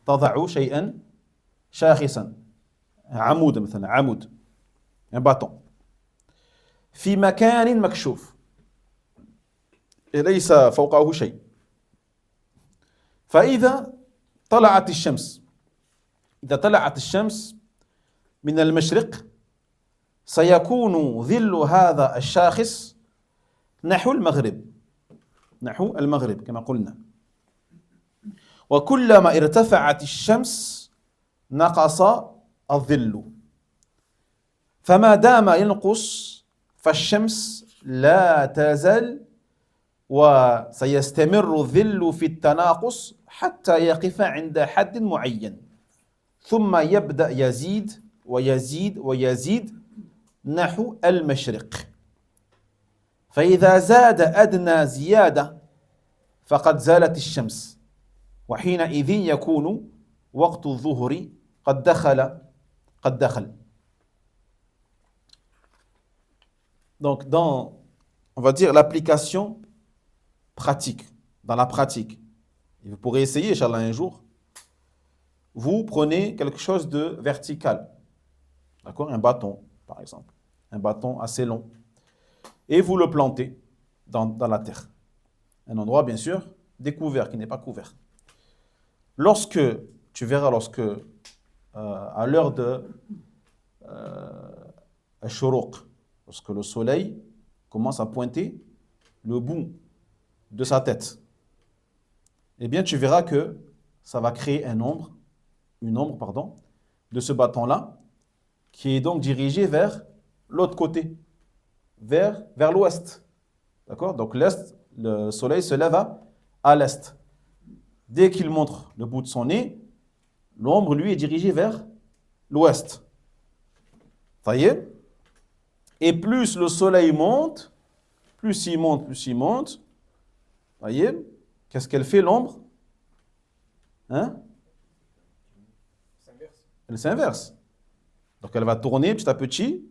تضع شيئا شاخصا. عمود مثلا، عمود. Un bâton. في مكان مكشوف. ليس فوقه شيء. فإذا طلعت الشمس، إذا طلعت الشمس من المشرق سيكون ظل هذا الشاخص نحو المغرب، نحو المغرب كما قلنا. وكلما ارتفعت الشمس نقص الظل، فما دام ينقص فالشمس لا تزال وسيستمر الظل في التناقص حتى يقف عند حد معين، ثم يبدأ يزيد ويزيد ويزيد نحو المشرق. فإذا زاد أدنى زيادة فقد زالت الشمس، وحينئذ يكون وقت الظهر قد دخل. Donc dans, on va dire, l'application pratique, dans la pratique, et vous pourrez essayer, Inch'Allah, un jour, vous prenez quelque chose de vertical, d'accord, un bâton, par exemple, un bâton assez long, et vous le plantez dans la terre. Un endroit, bien sûr, découvert, qui n'est pas couvert. Lorsque, tu verras, à l'heure de Al-Shuruq, lorsque le soleil commence à pointer le bout de sa tête, eh bien, tu verras que ça va créer une ombre, de ce bâton-là, qui est donc dirigé vers l'autre côté, vers l'ouest. D'accord? Donc l'est, le soleil se lève à l'est. Dès qu'il montre le bout de son nez, l'ombre, lui, est dirigée vers l'ouest. Ça y est? Et plus le soleil monte, plus il monte, voyez, qu'est-ce qu'elle fait, l'ombre? Hein? Elle s'inverse. Donc elle va tourner petit à petit,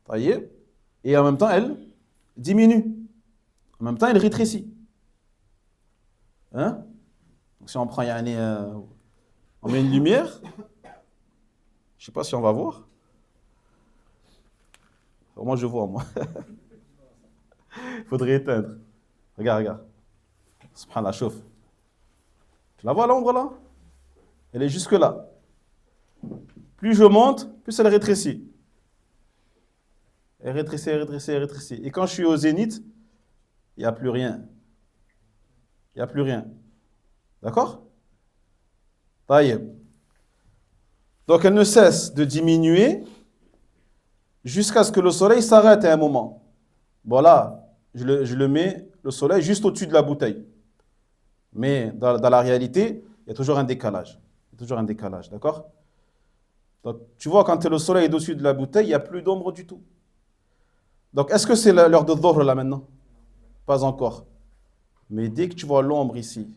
voyez, et en même temps elle diminue. En même temps elle rétrécit. Hein? Donc si on prend, on met une lumière, je ne sais pas si on va voir. Moi je vois, moi. Il faudrait éteindre. Regarde. Subhanallah, chauffe. Tu la vois l'ombre là? Elle est jusque là. Plus je monte, plus elle rétrécit. Elle rétrécit. Et quand je suis au zénith, il n'y a plus rien. D'accord? Taïeb. Donc elle ne cesse de diminuer jusqu'à ce que le soleil s'arrête à un moment. Voilà, je le mets, le soleil, juste au-dessus de la bouteille. Mais dans la réalité, il y a toujours un décalage. D'accord? Donc, tu vois, quand le soleil est au-dessus de la bouteille, il n'y a plus d'ombre du tout. Donc, est-ce que c'est l'heure de Dhuhr là maintenant? Pas encore. Mais dès que tu vois l'ombre ici,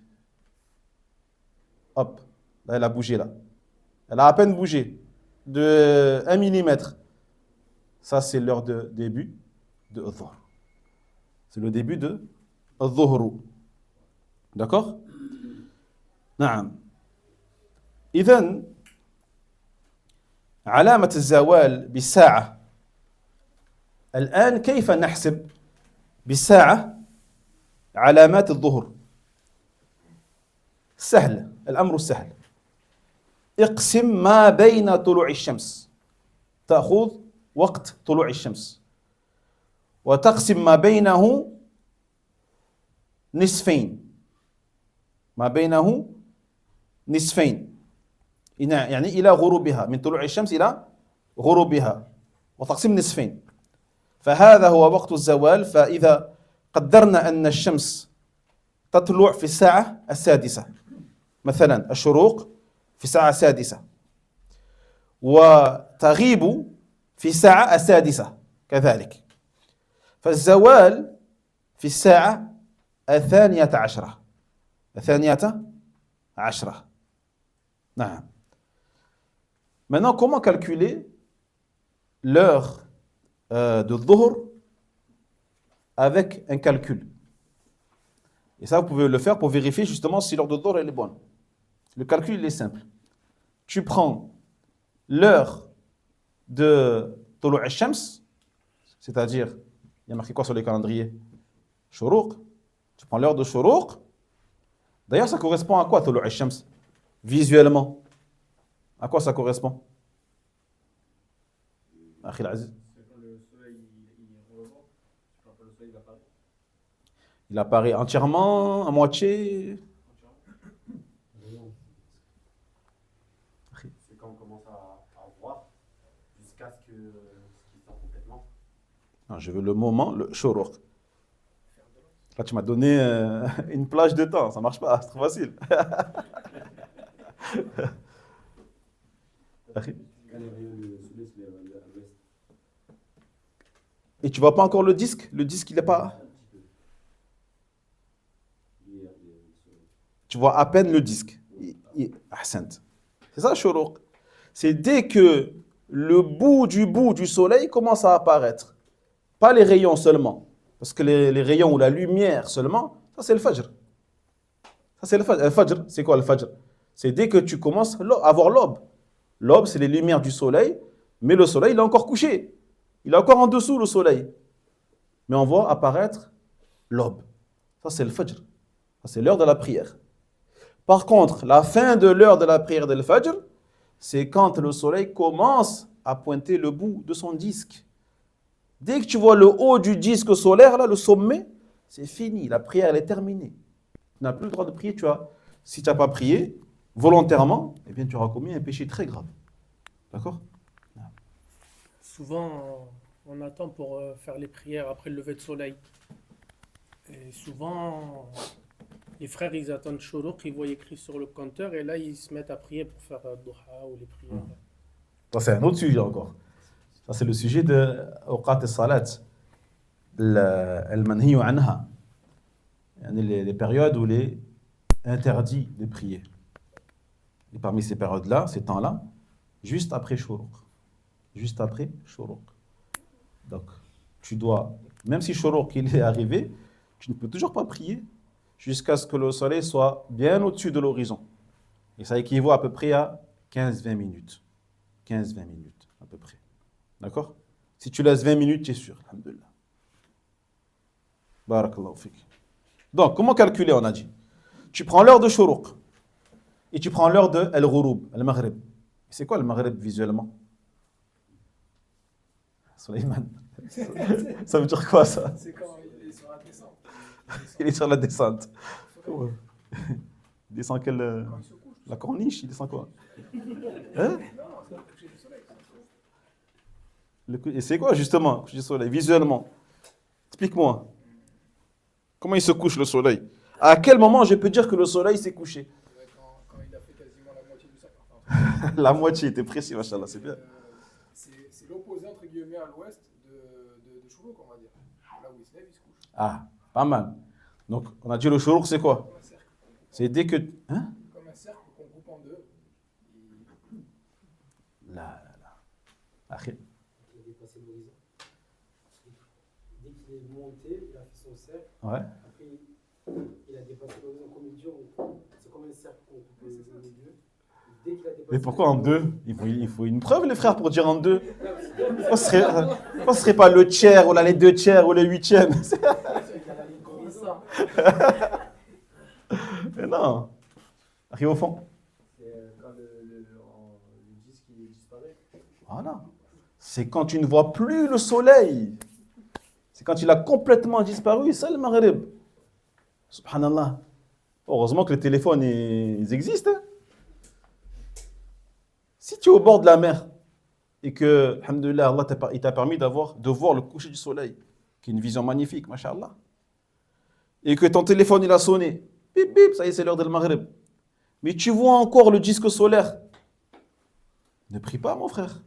hop, là, elle a bougé là. Elle a à peine bougé de 1 millimètre. Ça, c'est l'heure de début de Dhuhr. C'est le début de Dhuhr. D'accord? نعم. إذن علامة الزوال بالساعة. الآن كيف نحسب بالساعة علامات الظهر؟ سهل، الأمر سهل. اقسم ما بين طلوع الشمس. تأخذ وقت طلوع الشمس وتقسم ما بينه نصفين. يعني إلى غروبها، من طلوع الشمس إلى غروبها، وتقسيم نصفين. فهذا هو وقت الزوال. فإذا قدرنا أن الشمس تطلع في الساعة السادسة مثلا الشروق في الساعة السادسة وتغيب في الساعة السادسة كذلك فالزوال في الساعة الثانية عشرة نعم. Maintenant, comment calculer l'heure de Dhuhr avec un calcul? Et ça, vous pouvez le faire pour vérifier justement si l'heure de Dhuhr elle est bonne. Le calcul, il est simple. Tu prends l'heure de Tulu' al-Shams, c'est-à-dire, il y a marqué quoi sur les calendriers? Shuruq. Tu prends l'heure de Shuruq. D'ailleurs, ça correspond à quoi Tulu' al-Shams? Visuellement. À quoi ça correspond? Akhil Aziz. C'est quand le soleil il revient, quand le soleil il apparaît. Il apparaît entièrement, à moitié. C'est quand on commence à voir jusqu'à ce qu'il sort complètement. Non, je veux le moment, le Shuruq. Là, tu m'as donné une plage de temps, ça marche pas, c'est trop facile. Akhil. Quand les rayons du soleil se lèvent à l'ouest. Et tu vois pas encore le disque? Le disque, il est pas. Un petit peu. Lumière du soleil. Tu vois à peine le disque. Ahsant. C'est ça, Shuruq. C'est dès que le bout du soleil commence à apparaître. Pas les rayons seulement. Parce que les rayons ou la lumière seulement, ça c'est le Fajr. Ça c'est le Fajr. Le Fajr, c'est quoi le Fajr? C'est dès que tu commences à voir l'aube. L'aube, c'est les lumières du soleil, mais le soleil, il est encore couché. Il est encore en dessous, le soleil. Mais on voit apparaître l'aube. Ça, c'est le Fajr. Ça, c'est l'heure de la prière. Par contre, la fin de l'heure de la prière de Fajr, c'est quand le soleil commence à pointer le bout de son disque. Dès que tu vois le haut du disque solaire, là, le sommet, c'est fini. La prière, elle est terminée. Tu n'as plus le droit de prier. Si tu n'as pas prié volontairement, eh bien, tu auras commis un péché très grave. D'accord? Souvent, on attend pour faire les prières après le lever de soleil. Et souvent, les frères, ils attendent Shuruq, ils voient écrit sur le compteur, et là, ils se mettent à prier pour faire Duha ou les prières. Ça, c'est un autre sujet encore. Ça, c'est le sujet de Awqat al-Salat. Al-Manhiyu anha. Les périodes où il est interdit de prier. Et parmi ces périodes-là, ces temps-là, juste après Shuruq. Juste après Shuruq. Donc, tu dois, même si Shuruq il est arrivé, tu ne peux toujours pas prier jusqu'à ce que le soleil soit bien au-dessus de l'horizon. Et ça équivaut à peu près à 15-20 minutes. 15-20 minutes, à peu près. D'accord? Si tu laisses 20 minutes, tu es sûr. Alhamdulillah. Barakallahu fik. Donc, comment calculer, on a dit? Tu prends l'heure de Shuruq et tu prends l'heure de Al-Ghurub, Al-Maghrib. C'est quoi le Maghrib visuellement? Suleiman. Ça veut dire quoi ça? C'est quand il est sur la descente. Il est sur la descente. Ouais. Il descend quelle. La corniche, il descend quoi? Hein? Non, c'est le coucher du soleil. Et c'est quoi justement, le coucher du soleil, visuellement? Explique-moi. Comment il se couche le soleil? À quel moment je peux dire que le soleil s'est couché? Quand il a fait quasiment la moitié du cercle. La moitié, t'es précis, machallah, c'est bien. C'est l'opposé entre guillemets à l'ouest de Shuruq, on va dire. Là où il se lève, il se couche. Ah, pas mal. Donc, on a dit le Shuruq, c'est quoi? Comme un cercle. C'est dès que. Hein? Comme un cercle qu'on coupe en deux. Là. Akhil. Il a dépassé l'horizon. Dès qu'il est monté, il a fait son cercle. Ouais. Après, il a dépassé l'horizon comme il dit. C'est comme un cercle qu'on coupe au milieu. Dès qu'il a dépassé Mais pourquoi en deux? Il faut une preuve, les frères, pour dire en deux. Pourquoi ce serait pas le tiers, ou là, les 2 tiers, ou les 8e? Mais non. Arrive au fond. C'est quand le disque il disparaît. Voilà. C'est quand tu ne vois plus le soleil. C'est quand il a complètement disparu, c'est le Maghrib. Subhanallah. Heureusement que les téléphones, ils existent. Hein. Si tu es au bord de la mer et que, alhamdoulilah, Allah il t'a permis de voir le coucher du soleil, qui est une vision magnifique, masha'Allah. et que ton téléphone il a sonné, bip bip, ça y est, c'est l'heure de Maghrib, mais tu vois encore le disque solaire, ne prie pas, mon frère.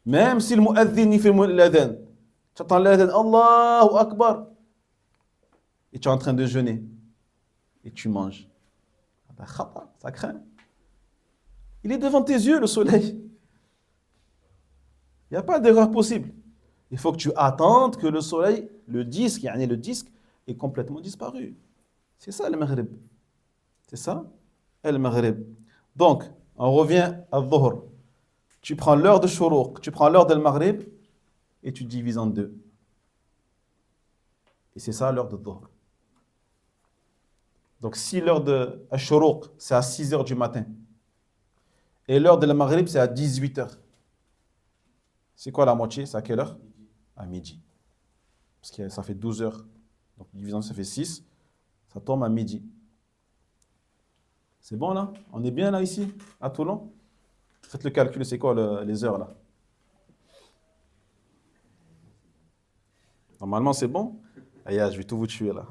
Même si le mu'adhin il fait l'adhan, tu entends l'adhan, Allahu Akbar, et tu es en train de jeûner, et tu manges. Ça craint. Il est devant tes yeux, le soleil. Il n'y a pas d'erreur possible. Il faut que tu attendes que le soleil, le disque est complètement disparu. C'est ça le Maghrib. C'est ça le Maghrib. Donc, on revient à Dhuhr. Tu prends l'heure de Shuruq, tu prends l'heure de Maghrib et tu divises en deux. Et c'est ça l'heure de Dhuhr. Donc, si l'heure de Shuruq, c'est à 6 heures du matin, et l'heure de la Maghrib, c'est à 18 heures. C'est quoi la moitié? C'est à quelle heure? À midi. Parce que ça fait 12 heures. Donc, divisant, ça fait 6. Ça tombe à midi. C'est bon là? On est bien là ici, à Toulon? Faites le calcul, c'est quoi les heures là? Normalement, c'est bon? Aïe, je vais tout vous tuer là.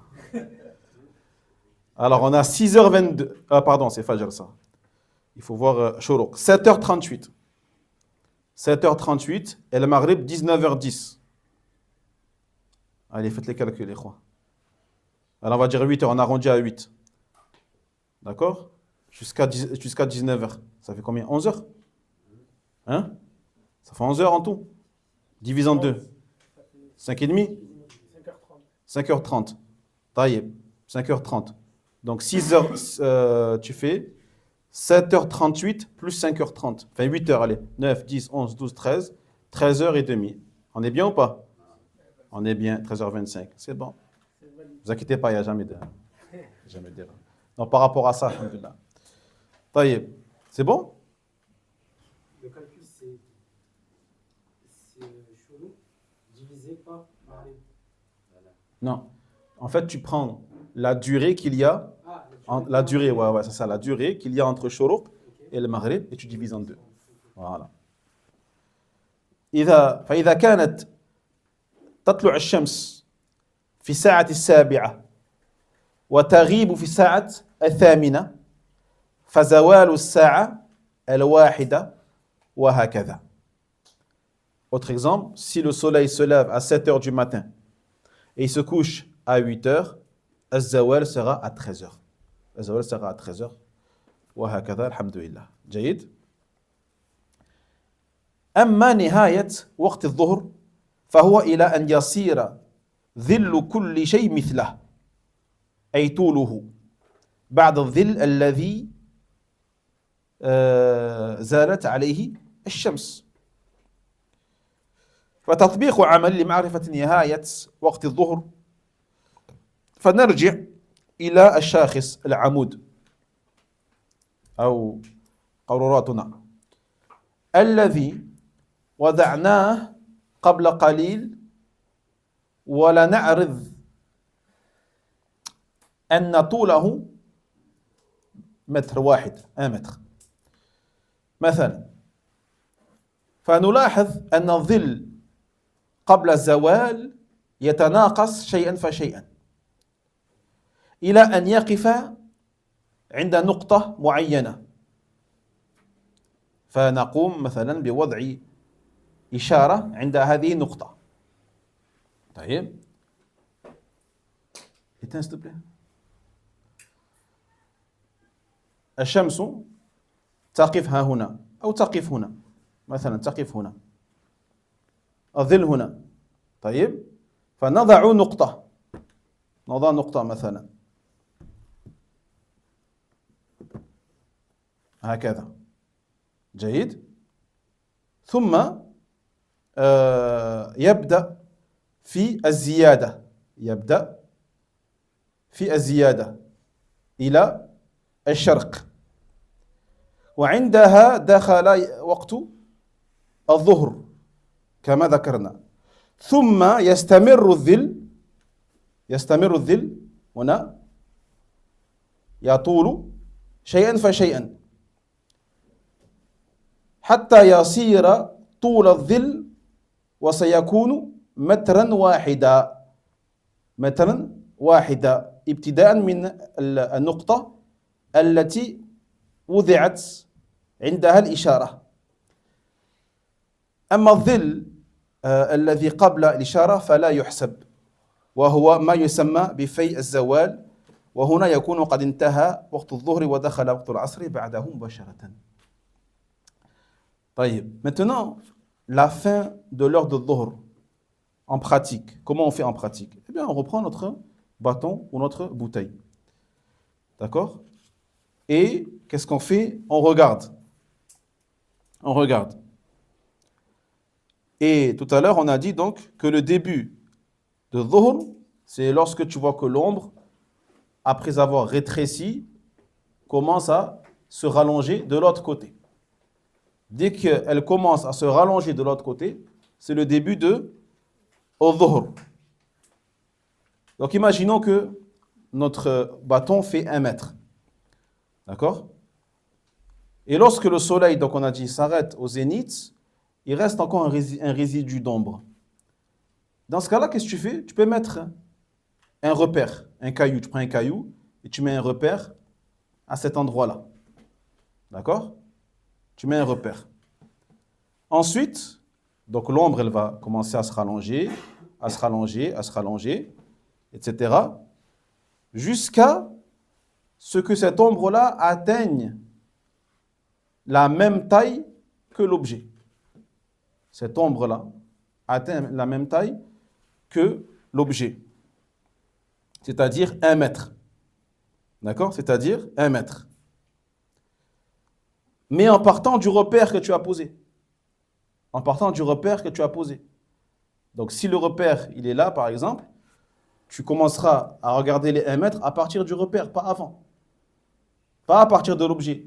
Alors, on a 6h22. Ah, pardon, c'est Fajr ça. Il faut voir Shuruq. 7h38. 7h38 et le Maghrib 19h10. Allez, faites les calculs, les croix. Alors, on va dire 8h, on arrondit à 8. D'accord? Jusqu'à 19h. Ça fait combien? 11h? Hein? Ça fait 11h en tout. Divise en 2. 5h30? 5h30. Taïeb. 5h30. Donc 6h, tu fais 7h38 plus 5h30. Enfin 8h, allez. 9, 10, 11, 12, 13. 13h30. On est bien ou pas? On est bien. 13h25. C'est bon. Ne vous inquiétez pas, il n'y a jamais d'erreur. Donc par rapport à ça, alhamdoulilah. Taïeb. C'est bon? Le calcul, c'est Shuruq divisé par Maghrib. Non. En fait, tu prends la durée qu'il y a, la durée, ouais, c'est ça, la durée qu'il y a entre Shuruq et le Maghrib, et tu divises en deux. Voilà. فإذا كانت تطلع الشمس في الساعة 7 وتغيب في الساعة 8 فزوال الساعة 1 وهكذا. Autre exemple, si le soleil se lève à 7 heures du matin et il se couche à 8 heures, الزوال sera à 13 heures. الزوال sera à 13 heures. وهكذا الحمد لله. جيد. أما نهاية وقت الظهر فهو إلى أن يصير ظل كل شيء مثله أي طوله بعد الظل الذي زالت عليه الشمس. فتطبيق عمل لمعرفة نهاية وقت الظهر فنرجع إلى الشاخص العمود أو قراراتنا الذي وضعناه قبل قليل ولنعرض أن طوله 1 متر مثلا فنلاحظ أن الظل قبل الزوال يتناقص شيئا فشيئا إلى أن يقف عند نقطة معينة فنقوم مثلا بوضع إشارة عند هذه النقطة. طيب éteins s'il te plaît. الشمس تقف ها هنا أو تقف هنا مثلا تقف هنا الظل هنا. طيب فنضع نقطة مثلا هكذا. جيد. ثم يبدأ في الزيادة إلى الشرق وعندها دخل وقت الظهر كما ذكرنا. ثم يستمر الظل هنا يطول شيئا فشيئا حتى يصير طول الظل وسيكون مترا واحدة ابتداء من النقطة التي وضعت عندها الإشارة. أما الظل الذي قبل الإشارة فلا يحسب، وهو ما يسمى بفيء الزوال، وهنا يكون قد انتهى وقت الظهر ودخل وقت العصر بعده مباشرة. طيب, maintenant, la fin de l'heure de dhuhr en pratique. Comment on fait en pratique? Eh bien, on reprend notre bâton ou notre bouteille. D'accord? Et qu'est-ce qu'on fait? On regarde. On regarde. Et tout à l'heure, on a dit donc que le début de dhuhr, c'est lorsque tu vois que l'ombre, après avoir rétréci, commence à se rallonger de l'autre côté. Dès qu'elle commence à se rallonger de l'autre côté, c'est le début de dhuhr. Donc imaginons que notre bâton fait 1 mètre. D'accord? Et lorsque le soleil, donc on a dit, s'arrête au zénith, il reste encore un résidu d'ombre. Dans ce cas-là, qu'est-ce que tu fais? Tu peux mettre un repère, un caillou. Tu prends un caillou et tu mets un repère à cet endroit-là. D'accord? Tu mets un repère. Ensuite, donc l'ombre, elle va commencer à se rallonger, à se rallonger, à se rallonger, etc. Jusqu'à ce que cette ombre-là atteigne la même taille que l'objet. Cette ombre-là atteint la même taille que l'objet. C'est-à-dire 1 mètre. D'accord? C'est-à-dire 1 mètre. Mais en partant du repère que tu as posé. En partant du repère que tu as posé. Donc si le repère, il est là, par exemple, tu commenceras à regarder les 1 mètre à partir du repère, pas avant. Pas à partir de l'objet.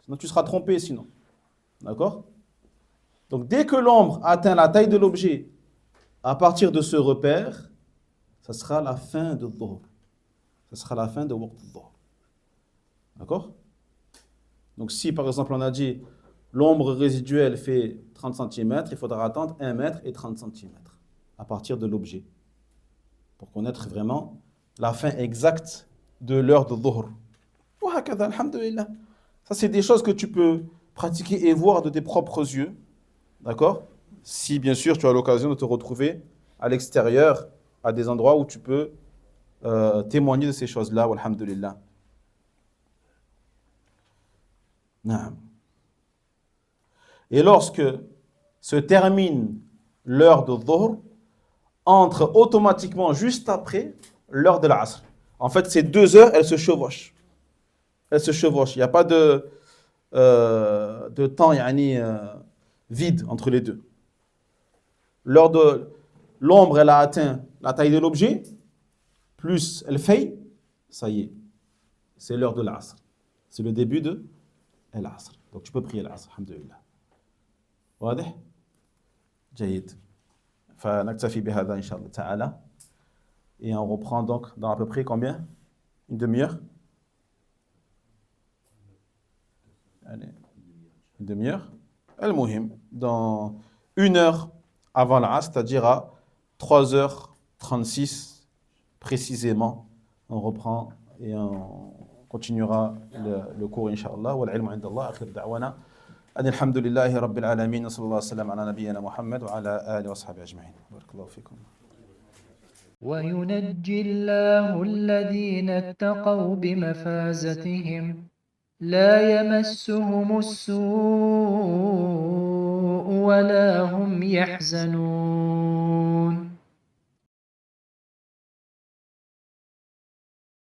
Sinon tu seras trompé sinon. D'accord? Donc dès que l'ombre atteint la taille de l'objet, à partir de ce repère, ça sera la fin de dhuhr. Ça sera la fin de waqt dhuhr. D'accord? Donc si par exemple on a dit l'ombre résiduelle fait 30 cm, il faudra attendre 1 mètre et 30 cm à partir de l'objet pour connaître vraiment la fin exacte de l'heure de dhuhr. Alhamdulillah. Ça c'est des choses que tu peux pratiquer et voir de tes propres yeux. D'accord? Si bien sûr tu as l'occasion de te retrouver à l'extérieur, à des endroits où tu peux témoigner de ces choses-là, alhamdulillah. Et lorsque se termine l'heure de dhuhr, entre automatiquement juste après l'heure de l'asr. En fait, ces 2 heures, elles se chevauchent. Elles se chevauchent. Il n'y a pas de temps vide entre les deux. L'heure de l'ombre, elle a atteint la taille de l'objet, plus elle fait, ça y est, c'est l'heure de l'asr. C'est le début de l'asr. Donc tu peux prier l'asr, alhamdulillah. واضح؟ جيد. فنكتفي بهذا إن شاء الله تعالى. Et on reprend donc dans à peu près combien? Une demi-heure? Allez, une demi-heure? Al-Muhim, dans 1 heure avant l'asr, c'est-à-dire à 3h36 précisément, on reprend et on continuera le cours, Inch'Allah. Wal ilmu inda Allah, akhir da'wana. الحمد لله رب العالمين وصلى الله وسلم على نبينا محمد وعلى آله وصحبه أجمعين. بارك الله فيكم. وينجي الله الذين اتقوا بمفازتهم لا يمسهم السوء ولا هم يحزنون.